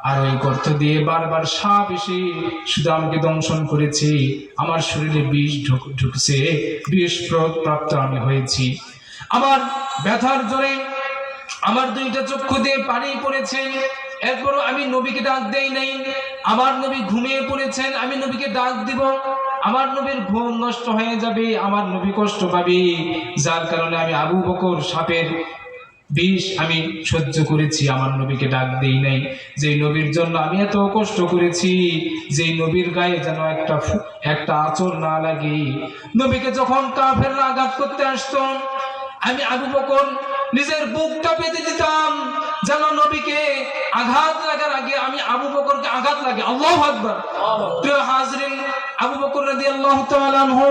আর ওই গর্ত দিয়ে বারবার সাপ এসে শুধু আমাকে দংশন করেছে। আমার শরীরে বিষ ঢুকছে, বিষ প্রাপ্ত আমি হয়েছি। আমার ব্যথার জোরে আমার দুইটা চক্ষু দিয়ে পানি পড়েছে। এরপরও আমি নবীকে ডাক দেই নাই। আমার নবী ঘুমিয়ে পড়েছেন, আমি নবীকে ডাক দিব, আমার নবীর ঘুম নষ্ট হয়ে যাবে, আমার নবী কষ্ট পাবে। যার কারণে আমি আবু বকর সাপের বিষ আমি সহ্য করেছি, আমার নবীকে ডাক দেই নাই। যেই নবীর জন্য আমি এত কষ্ট করেছি, যেই নবীর গায়ে যেন একটা আঁচড় না লাগে। নবীকে যখন কাফেররা আঘাত করতে আসতো, আমি আবু বকর নিজের বুকটা পেতে দিতাম যেন নবীকে আঘাত লাগার আগে আমি আবু বকরকে আঘাত লাগে। আল্লাহু আকবার। প্রিয় হাজরিন, আবু বকর রাদিয়াল্লাহু তাআলা আনহু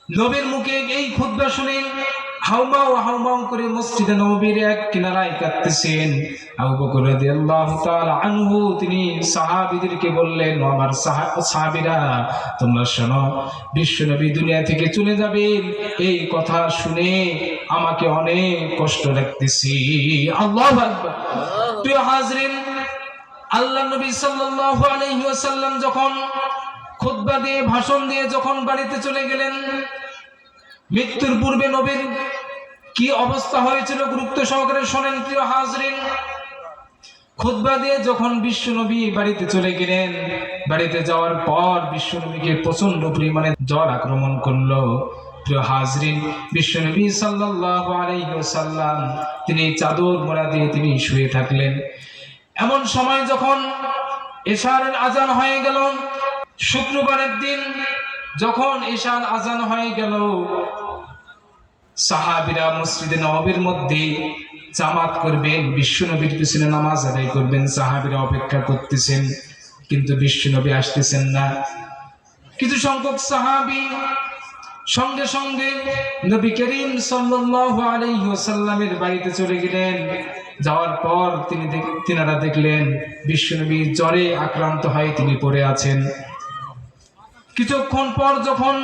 নবীর মুখে এই খুতবা শুনে হাউমাউ হাউমাউ করে মসজিদে নববীর এক কিনারায় কাঁদতেছেন। আবু বকর রাদিয়াল্লাহু তাআলা আনহু তিনি সাহাবীদেরকে বললেন, আমার সাহাবীরা তোমরা শোনো, বিশ্বনবী দুনিয়া থেকে চলে যাবেন, এই কথা শুনে আমাকে অনেক কষ্ট লাগতেছে। আল্লাহু আকবার। প্রিয় হাজরিন, আল্লাহর নবী সাল্লাল্লাহু আলাইহি ওয়াসাল্লাম যখন খুতবা দিয়ে ভাষণ দিয়ে যখন বাড়িতে চলে গেলেন, মৃত্যুর পূর্বে নবীর কি অবস্থা হয়েছিল গুরুত্ব সহকারে শোনেন। প্রিয় হাজরিন, খুতবা দিয়ে যখন বিশ্বনবী বাড়িতে চলে গেলেন, বাড়িতে যাওয়ার পর বিশ্বনবীকে প্রচন্ড পরিমাণে জ্বর আক্রমণ করলো। প্রিয় হাজরিন, বিশ্বনবী সাল্লাল্লাহু আলাইহি ওয়াসাল্লাম তিনি চাদর মোড়া দিয়ে তিনি শুয়ে থাকলেন। এমন সময় যখন এশারের আজান হয়ে গেল, শুক্রবারের দিন যখন এশার আজান হয়ে গেল, সাহাবীরা মসজিদে নববীর মধ্যে জামাত করবেন, বিশ্বনবীর পিছনে নামাজ আদায় করবেন। সাহাবীরা অপেক্ষা করতেছেন, কিন্তু বিশ্বনবী আসতেছেন না। কিছু সংখ্যক সাহাবী সঙ্গে সঙ্গে নবী করিম সাল্লাল্লাহু আলাইহি ওয়াসাল্লামের বাড়িতে চলে গেলেন। যাওয়ার পর তিনারা দেখলেন বিশ্বনবী জ্বরে আক্রান্ত হয়ে তিনি পড়ে আছেন। কিছুক্ষণ পর যখন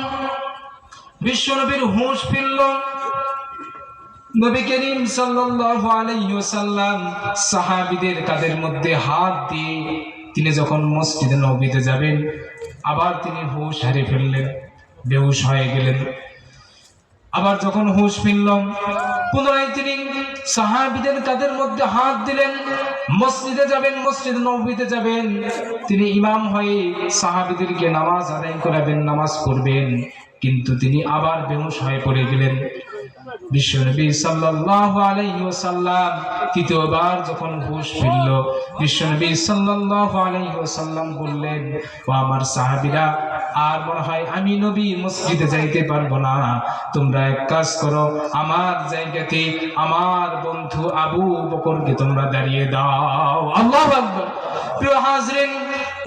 বিশ্বনবীর হুঁশ ফিরল, নবী করিম সাল্লাল্লাহু আলাইহি ওয়াসাল্লাম সাহাবীদের কাঁধের মধ্যে হাত দিয়ে তিনি যখন মসজিদে নববীতে যাবেন, আবার তিনি হুঁশ হারিয়ে ফেললেন, বেহুশ হয়ে গেলেন। আবার যখন হুঁশ ফিরল, পুনরায় তিনি সাহাবীদের কাঁধের মধ্যে হাত দিলেন, মসজিদে যাবেন, মসজিদ নববীতে যাবেন, তিনি ইমাম হয়ে সাহাবীদেরকে নামাজ আদায় করাবেন, নামাজ পড়বেন, কিন্তু তিনি আবার বেহুশ হয়ে পড়ে গেলেন। বিশ্বনবী সাল্লাল্লাহু আলাইহি ওয়াসাল্লাম তৃতীয়বার যখন হুঁশ ফিরল, বিশ্বনবী সাল্লাল্লাহু আলাইহি ওয়াসাল্লাম বললেন, ও আমার সাহাবীরা, আর মনে হয় আমি নবী মসজিদে যাইতে পারবো না, তোমরা এক কাজ করো, আমার জায়গাতে আমার বন্ধু আবু বকরকে তোমরা দাঁড়িয়ে দাও। আল্লাহু আকবার। প্রিয় হাজরিন,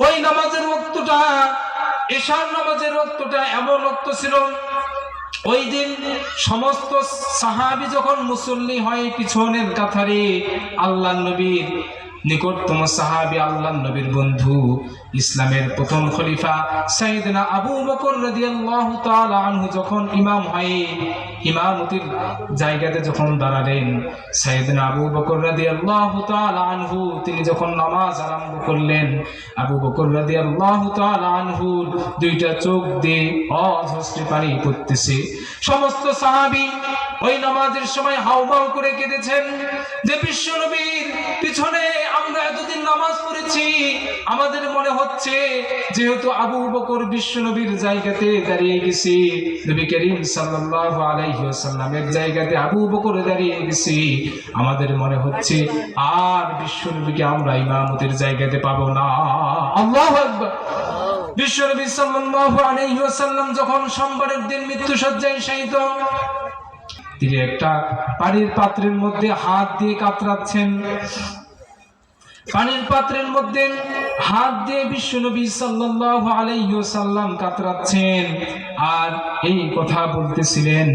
ওই নামাজের ওয়াক্তটা, এশার নামাজের ওয়াক্তটা এমন ওয়াক্ত ছিল, ওই দিন সমস্ত সাহাবী যখন মুসল্লি হয় পিছনের কাতারে, আল্লাহর নবীর নিকটতম সাহাবী, আল্লাহর নবীর বন্ধু, ইসলামের প্রথম খলিফা সাইয়েদনা আবু বকর রাদিয়াল্লাহু তাআলা আনহু যখন ইমাম হয়ে ইমামতির জায়গাতে যখন দাঁড়ালেন, সাইয়েদনা আবু বকর রাদিয়াল্লাহু তাআলা আনহু তিনি যখন নামাজ আরম্ভ করলেন, আবু বকর রাদিয়াল্লাহু তাআলা আনহু দুইটা চোখ দিয়ে অঝরে পানি পড়তেছে। সমস্ত সাহাবী ওই নামাজের সময় হাউমাউ করে কেঁদেছেন যে বিশ্বনবীর পিছনে আমরা এতদিন নামাজ পড়েছি, আমাদের মনে হচ্ছে যেহেতু আবু বকর বিশ্বনবীর জায়গাতে দাঁড়িয়ে গেছে, নবী করিম সাল্লাল্লাহু আলাইহি ওয়াসাল্লামের জায়গাতে আবু বকর দাঁড়িয়ে গেছে, আমাদের মনে হচ্ছে আর বিশ্বনবীকে আমরা ইমামতের জায়গাতে পাবো না। আল্লাহু আকবার। বিশ্বনবী সাল্লাল্লাহু আলাইহি ওয়াসাল্লাম যখন সোমবারের দিন মৃত্যুশয্যায় শায়িত, তিনি একটা পানির পাত্রের মধ্যে হাত দিয়ে কাতরাচ্ছেন। পানির পাত্রের মধ্যে হাত দিয়ে বিশ্বনবী সাল্লাল্লাহু আলাইহি ওয়াসাল্লাম কাতরাচ্ছেন আর এই কথা বলতেছিলেন।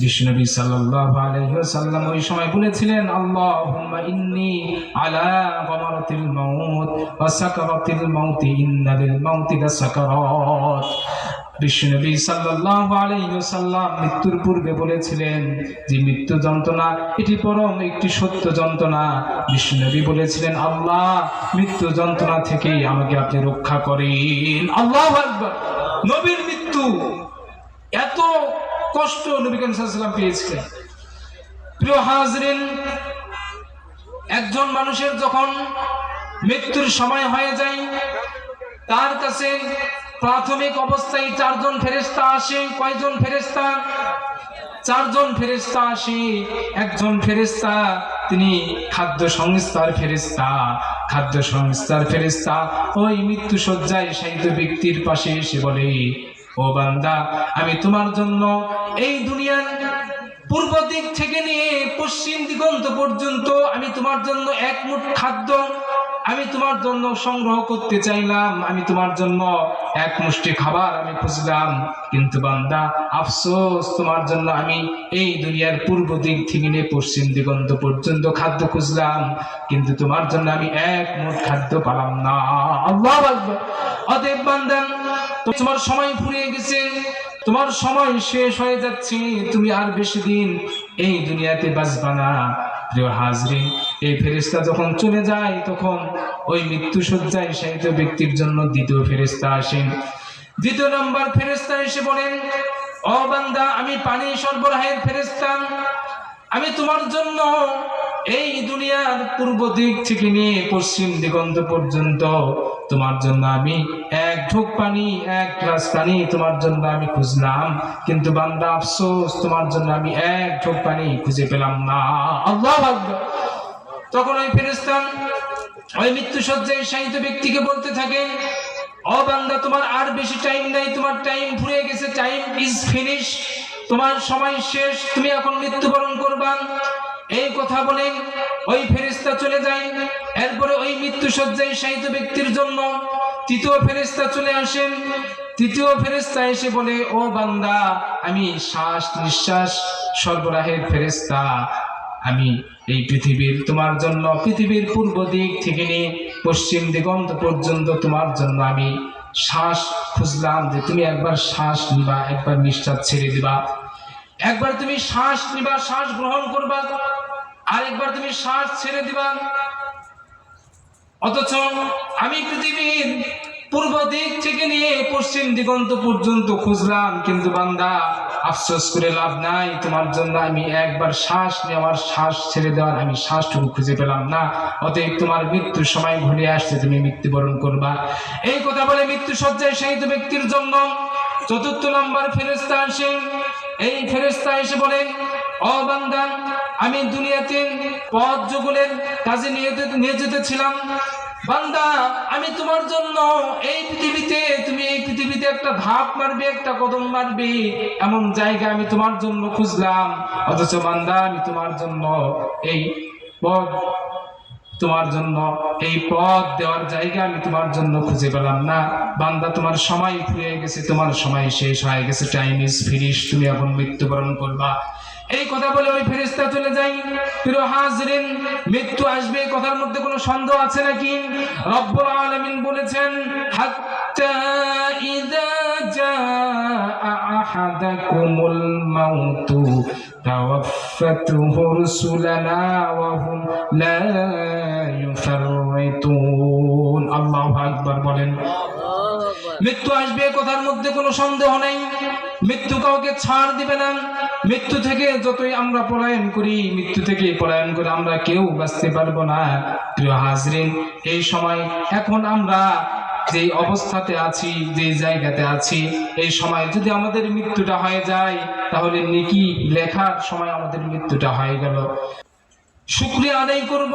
বিশ্বনবী সাল্লাল্লাহু আলাইহি ওয়াসাল্লাম ওই সময় বলেছিলেন, আল্লাহুম্মা ইন্নী আলা গামারাতিল মাউত ওয়া সাকারাতিল মাউতি ইন্না লিল মাউতি লাসাকারাত। বিশ্বনবী সাল্লাল্লাহু আলাইহি ওয়াসাল্লাম মৃত্যুর পূর্বে বলেছিলেন যে মৃত্যু যন্ত্রণা এটি পরম একটি সত্য যন্ত্রণা। বিশ্বনবী বলেছিলেন, আল্লাহ মৃত্যু যন্ত্রণা থেকে আমাকে আপনি রক্ষা করেন। আল্লাহু আকবার। নবীর মৃত্যু এত কষ্ট নবী করিম সাল্লাল্লাহু আলাইহি ওয়াসাল্লাম পেয়েছিলেন। প্রিয় হাজরিন, একজন মানুষের যখন মৃত্যুর সময় হয়ে যায়, তার কাছে প্রাথমিক অবস্থায় 4 জন ফেরেশতা আসে। কয়জন ফেরেশতা? 4 জন ফেরেশতা আসে। একজন ফেরেশতা তিনি খাদ্য সংস্থার ফেরেশতা। খাদ্য সংস্থার ফেরেশতা ওই মৃত্যু শয্যায় শায়িত ব্যক্তির পাশে এসে বলে, ও বান্দা, আমি তোমার জন্য এই দুনিয়ার পূর্ব দিক থেকে নিয়ে পশ্চিম দিগন্ত পর্যন্ত আমি তোমার জন্য এক মুঠ খাদ্য আমি তোমার জন্য সংগ্রহ করতে চাইলাম। আমি তোমার জন্য এক মুষ্টি খাবার আমি খুঁজলাম, কিন্তু বান্দা আফসোস, তোমার জন্য আমি এই দুনিয়ার পূর্ব দিক থেকে নিয়ে পশ্চিম দিগন্ত পর্যন্ত খাদ্য খুঁজলাম, কিন্তু তোমার জন্য আমি এক মুঠ খাদ্য পেলাম না। আল্লাহু আকবার। অতএব বান্দা, তোমার সময় ফুরিয়ে গেছে, তোমার সময় শেষ হয়ে যাচ্ছে, তুমি আর বেশি দিন এই দুনিয়াতে বাঁচবা না। প্রিয় হাজরিন, এই ফেরেশতা যখন চলে যায়, তখন ওই মৃত্যু শয্যায় শায়িত ব্যক্তির জন্য দ্বিতীয় ফেরেশতা আসেন। দ্বিতীয় নম্বর ফেরেশতা এসে বলেন, ও বান্দা, আমি পানি সরবরাহের ফেরেশতা। আমি তোমার জন্য এই দুনিয়ার পূর্ব দিক থেকে নিয়ে পশ্চিম দিগন্ত পর্যন্ত তোমার জন্য আমি এক ঢোক পানি, এক গ্লাস পানি তোমার জন্য আমি খুঁজলাম, কিন্তু বান্দা আফসোস, তোমার জন্য আমি এক ঢোক পানি খুঁজে পেলাম না। আল্লাহু আকবার। তখন ওই ফেরেশতা ওই মৃত্যু শয্যায় শায়িত ব্যক্তিকে বলতে থাকেন, ও বান্দা, তোমার আর বেশি টাইম নাই, তোমার টাইম ফুরিয়ে গেছে, টাইম ইজ ফিনিশ, তোমার সময় শেষ, তুমি এখন মৃত্যুবরণ করবা। এই কথা বলে ওই ফেরেশতা চলে যায়। এরপরে ওই মৃত্যু শয্যায় শায়িত ব্যক্তির জন্য তৃতীয় ফেরেশতা চলে আসেন। তৃতীয় ফেরেশতা এসে বলে, ও বান্দা, আমি শ্বাস নিঃশ্বাস সরবরাহের ফেরেশতা। আমি এই পৃথিবীর তোমার জন্য পৃথিবীর পূর্ব দিক থেকে নিয়ে পশ্চিম দিগন্ত পর্যন্ত তোমার জন্য আমি শ্বাস খুঁজলাম, যে তুমি একবার শ্বাস নিবা, একবার নিঃশ্বাস ছেড়ে দিবা, একবার তুমি শ্বাস নিবা, শ্বাস গ্রহণ করবা, আর একবার তুমি শ্বাস ছেড়ে দিবা। অথচ আমি পৃথিবীর পূর্ব দিক থেকে নিয়ে পশ্চিম দিগন্ত পর্যন্ত খুঁজলাম, কিন্তু বান্দা আফসোস করে লাভ নাই, তোমার জন্য আমি একবার শ্বাস নেওয়ার, শ্বাস ছেড়ে দেওয়ার আমি শ্বাসটুকু খুঁজে পেলাম না। অতএব তোমার মৃত্যুর সময় ঘনিয়ে আসছে, তুমি মৃত্যুবরণ করবা। এই কথা বলে মৃত্যু শয্যায় শায়িত ব্যক্তির জন্য চতুর্থ নম্বর ফেরেশতা আসেন। এই ফেরেশতা এসে বলেন, ও বান্দা, আমি দুনিয়াতে পথ যুগলের কাজে নিয়োজিত ছিলাম। বান্দা, আমি তোমার জন্য এই পৃথিবীতে, তুমি এই পৃথিবীতে একটা ধাপ মারবে, একটা কদম মারবে, এমন জায়গা আমি তোমার জন্য খুঁজলাম। অথচ বান্দা, আমি তোমার জন্য এই পথ, তোমার জন্য এই পথ দেওয়ার জায়গা আমি তোমার জন্য খুঁজে পেলাম না। বান্দা, তোমার সময় ফুরিয়ে গেছে, তোমার সময় শেষ হয়ে গেছে, টাইম ইজ ফিনিশ, তুমি এখন মৃত্যুবরণ করবা। এই কথা বলে ওই ফেরেশতা চলে যায়। প্রিয় হাজরিন, মৃত্যু আসবে, কথার মধ্যে কোনো সন্দেহ আছে নাকি? রব্বুল আলামিন বলেছেন, হাত্তা ইযা জাআ আহাদাকুমুল মাউতু তাওয়াফাতুহু রুসুলানা ওয়া হুম লা ইউফাররিতুন। আল্লাহু আকবার বলেন। মৃত্যু আসবে, কথার মধ্যে কোনো সন্দেহ নেই। মৃত্যু কাউকে ছাড় দিবে না। মৃত্যু থেকে যতই আমরা পলায়ন করি, মৃত্যু থেকে পলায়ন করে আমরা কেউ বাঁচতে পারবো না। প্রিয় হাজরিন, এই সময় এখন আমরা যে অবস্থাতে আছি, যে জায়গাতে আছি, এই সময় যদি আমাদের মৃত্যুটা হয়ে যায়, তাহলে নেকি লেখার সময় আমাদের মৃত্যুটা হয়ে গেল। শুকরিয়া আদায় করব,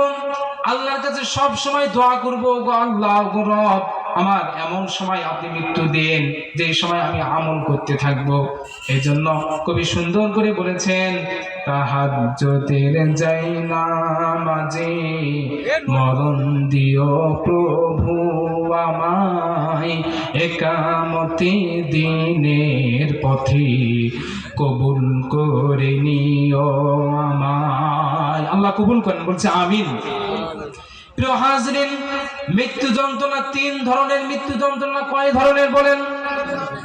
আল্লাহর কাছে সব সময় দোয়া করব, গো আল্লাহ, গো রব, আমার এমন সময় আপনি মৃত্যু দেন যে সময় আমি আমল করতে থাকব। এই জন্য কবি সুন্দর করে বলেছেন, তাহাজ্জুদের যাই নামাজে মরণ দিও প্রভু আমায়, একামতে দিনের পথে কবুল করে নিও আমায়। আল্লাহ কবুল করেন, বলছে আমিন। প্রিয় হাজরিন, মৃত্যু যন্ত্রণা 3 ধরনের। মৃত্যু যন্ত্রণা কয় ধরনের বলেন?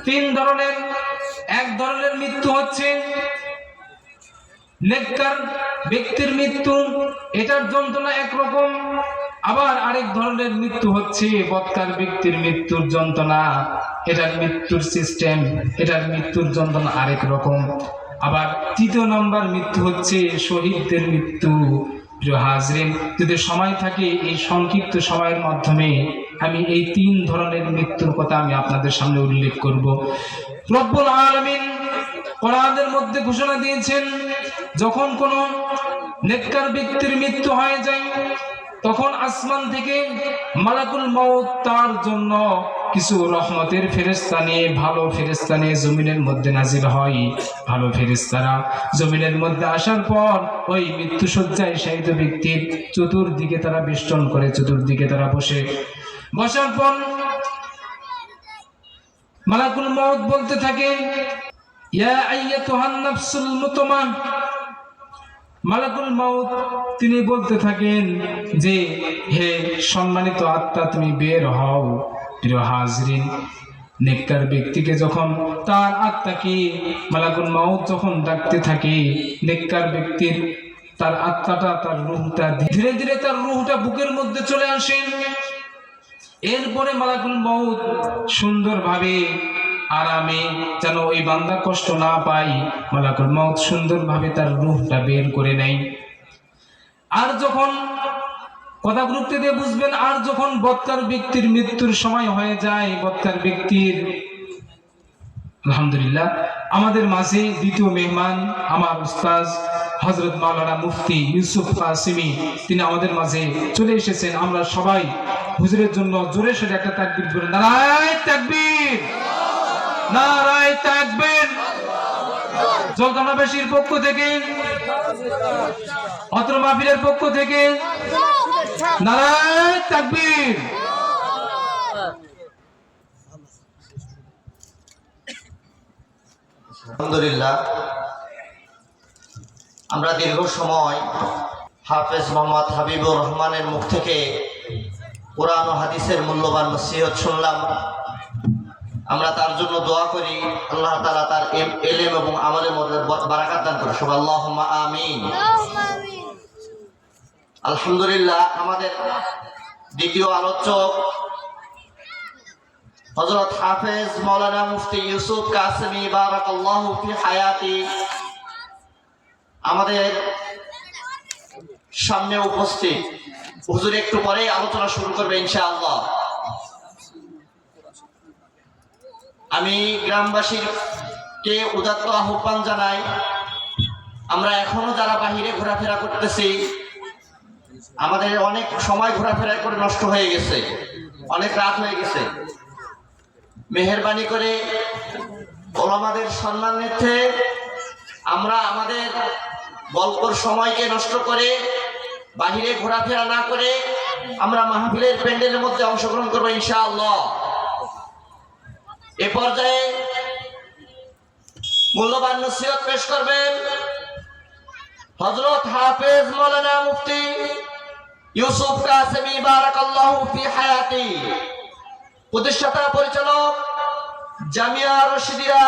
3 ধরনের। এক ধরনের মৃত্যু হচ্ছে নেককার ব্যক্তির মৃত্যু, এটার যন্ত্রণা একরকম। আবার আরেক ধরনের মৃত্যু হচ্ছে বদকার ব্যক্তির মৃত্যুর যন্ত্রণা, এটার মৃত্যুর সিস্টেম, এটার মৃত্যুর যন্ত্রণা আরেক রকম। আবার তৃতীয় নম্বর মৃত্যু হচ্ছে শহীদদের মৃত্যু। প্রিয় হাজরিন, যদি সময় থাকে এই সংক্ষিপ্ত সময়ের মাধ্যমে আমি এই 3 ধরনের মৃত্যুর কথা আমি আপনাদের সামনে উল্লেখ করব। রব্বুল আলামিন কোরআনের মধ্যে ঘোষণা দিয়েছেন, যখন কোনো নেককার ব্যক্তির মৃত্যু হয়ে যায় তখন আসমান থেকে মালাকুল মউত তার জন্য কিছু রহমতের ফেরেশতা নিয়ে, ভালো ফেরেশতা নিয়ে জমিনের মধ্যে নাজিল হয়। ভালো ফেরেশতারা জমিনের মধ্যে আসার পর ওই মৃত্যুশয্যায় শায়িত ব্যক্তির চতুর্দিকে তারা বেষ্টন করে, চতুর্দিকে তারা বসার পর মালাকুল মউত বলতে থাকে, ইয়া আইয়াতুহান নাফসুল মুতমাইন্নাহ। মালাকুল মউত তিনি বলতে থাকেন যে হে সম্মানিত আত্মা, তুমি বের হও। প্রিয় হাজরিন, নেককার ব্যক্তিকে যখন তার আত্মাকে মালাকুল মউত যখন ডাকতে থাকে, নেককার ব্যক্তির তার আত্মাটা, তার রূহটা ধীরে ধীরে তার রূহটা বুকের মধ্যে চলে আসে। এরপরে মালাকুল মউত সুন্দরভাবে আরামে, যেন ওই বান্দা কষ্ট না পায়, মালাকুল মউত সুন্দরভাবে তার রূহটা বের করে নেয়। আর যখন কথা গুরুত্ব দিয়ে বুঝবেন, আর যখন বৎকার ব্যক্তির মৃত্যুর সময় হয়ে যায়, বৎকার ব্যক্তির, আলহামদুলিল্লাহ আমাদের মাঝে দ্বিতীয় মেহমান আমার উস্তাদ হযরত মাওলানা মুফতি ইউসুফ কাসেমি, তিনি আমাদের মাঝে চলে এসেছেন। আমরা সবাই হুজুরের জন্য জোরে সোরে একটা তাকবীর বলি, নারায়ে তাকবীর, নারায়ে তাকবীর। জলকানাবাসীর পক্ষ থেকে, অত্র মাহফিলের পক্ষ থেকে নারায়ে তাকবীর। আলহামদুলিল্লাহ, আমরা দীর্ঘ সময় হাফেজ মোহাম্মদ হাবিবুর রহমানের মুখ থেকে কোরআন ও হাদিসের মূল্যবান নসিহত শুনলাম। আমরা তার জন্য দোয়া করি, আল্লাহ তাআলা তার ইলম এবং আমলের মধ্যে বারাকাত দান করুন। সবাই আল্লাহুম্মা আমিন। আলহামদুলিল্লাহ, আমাদের দ্বিতীয় আলোচক হযরত হাফেজ মাওলানা মুফতি ইউসুফ কাসেমি বারাকাল্লাহু ফি হায়াতি আমাদের সামনে উপস্থিত। হুজুর একটু পরেই আলোচনা শুরু করবে ইনশাআল্লাহ। আমি গ্রামবাসীকে উদাত্ত আহ্বান জানাই, আমরা এখনো যারা বাহিরে ঘোরাফেরা করতেছি, আমাদের অনেক সময় ঘোরাফেরা করে নষ্ট হয়ে গেছে, অনেক রাত হয়ে গেছে। মেহেরবানি করে ওলামাদের সম্মানার্থে আমরা আমাদের গল্পর সময়কে নষ্ট করে বাহিরে ঘোরাফেরা না করে আমরা মাহফিলের প্যান্ডেলের মধ্যে অংশগ্রহণ করবো ইনশাআল্লাহ। এ পর্যায়ে মূল্যবান নসিহত পেশ করবেন হযরত হাফেজ মাওলানা মুফতি ইউসুফ কাসেমি বারাকাল্লাহু ফি হায়াতি, প্রতিষ্ঠাতা পরিচালক জামিয়া রশিদিয়া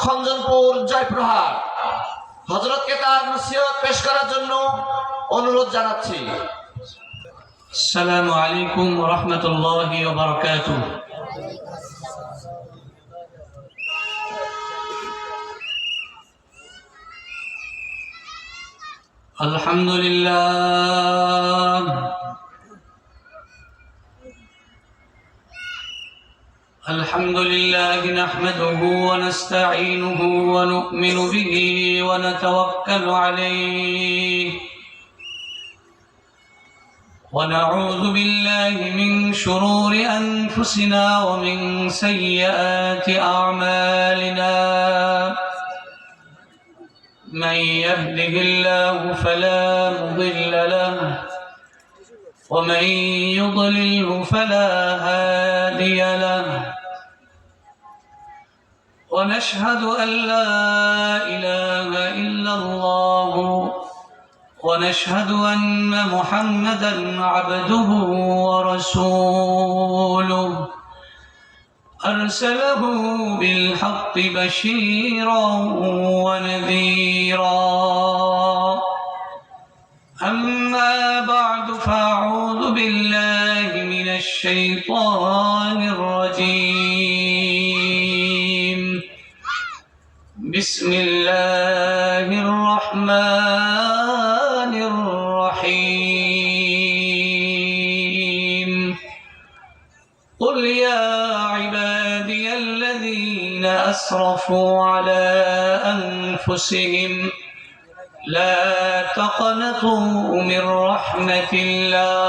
খঞ্জনপুর জয়পুরহাট। হযরতকে তার নসিহত পেশ করার জন্য অনুরোধ জানাচ্ছি। আসসালামু আলাইকুম ওয়া রাহমাতুল্লাহি ওয়া বারাকাতুহু। আলহামদুলিল্লাহ, الحمد لله نحمده ونستعينه ونؤمن به ونتوكل عليه ونعوذ بالله من شرور أنفسنا ومن سيئات أعمالنا. من يهده الله فلا مضل له ومن يضلله فلا هادي له. ونشهد أن لا إله إلا الله ونشهد أن محمدا عبده ورسوله أرسله بالحق بشيرا ونذيرا. أما بعد فأعوذ بالله من الشيطان الرجيم. بسم الله الرحمن الرحيم. قل يا عبادي الذين أسرفوا على أنفسهم لا تقنطوا من رحمة الله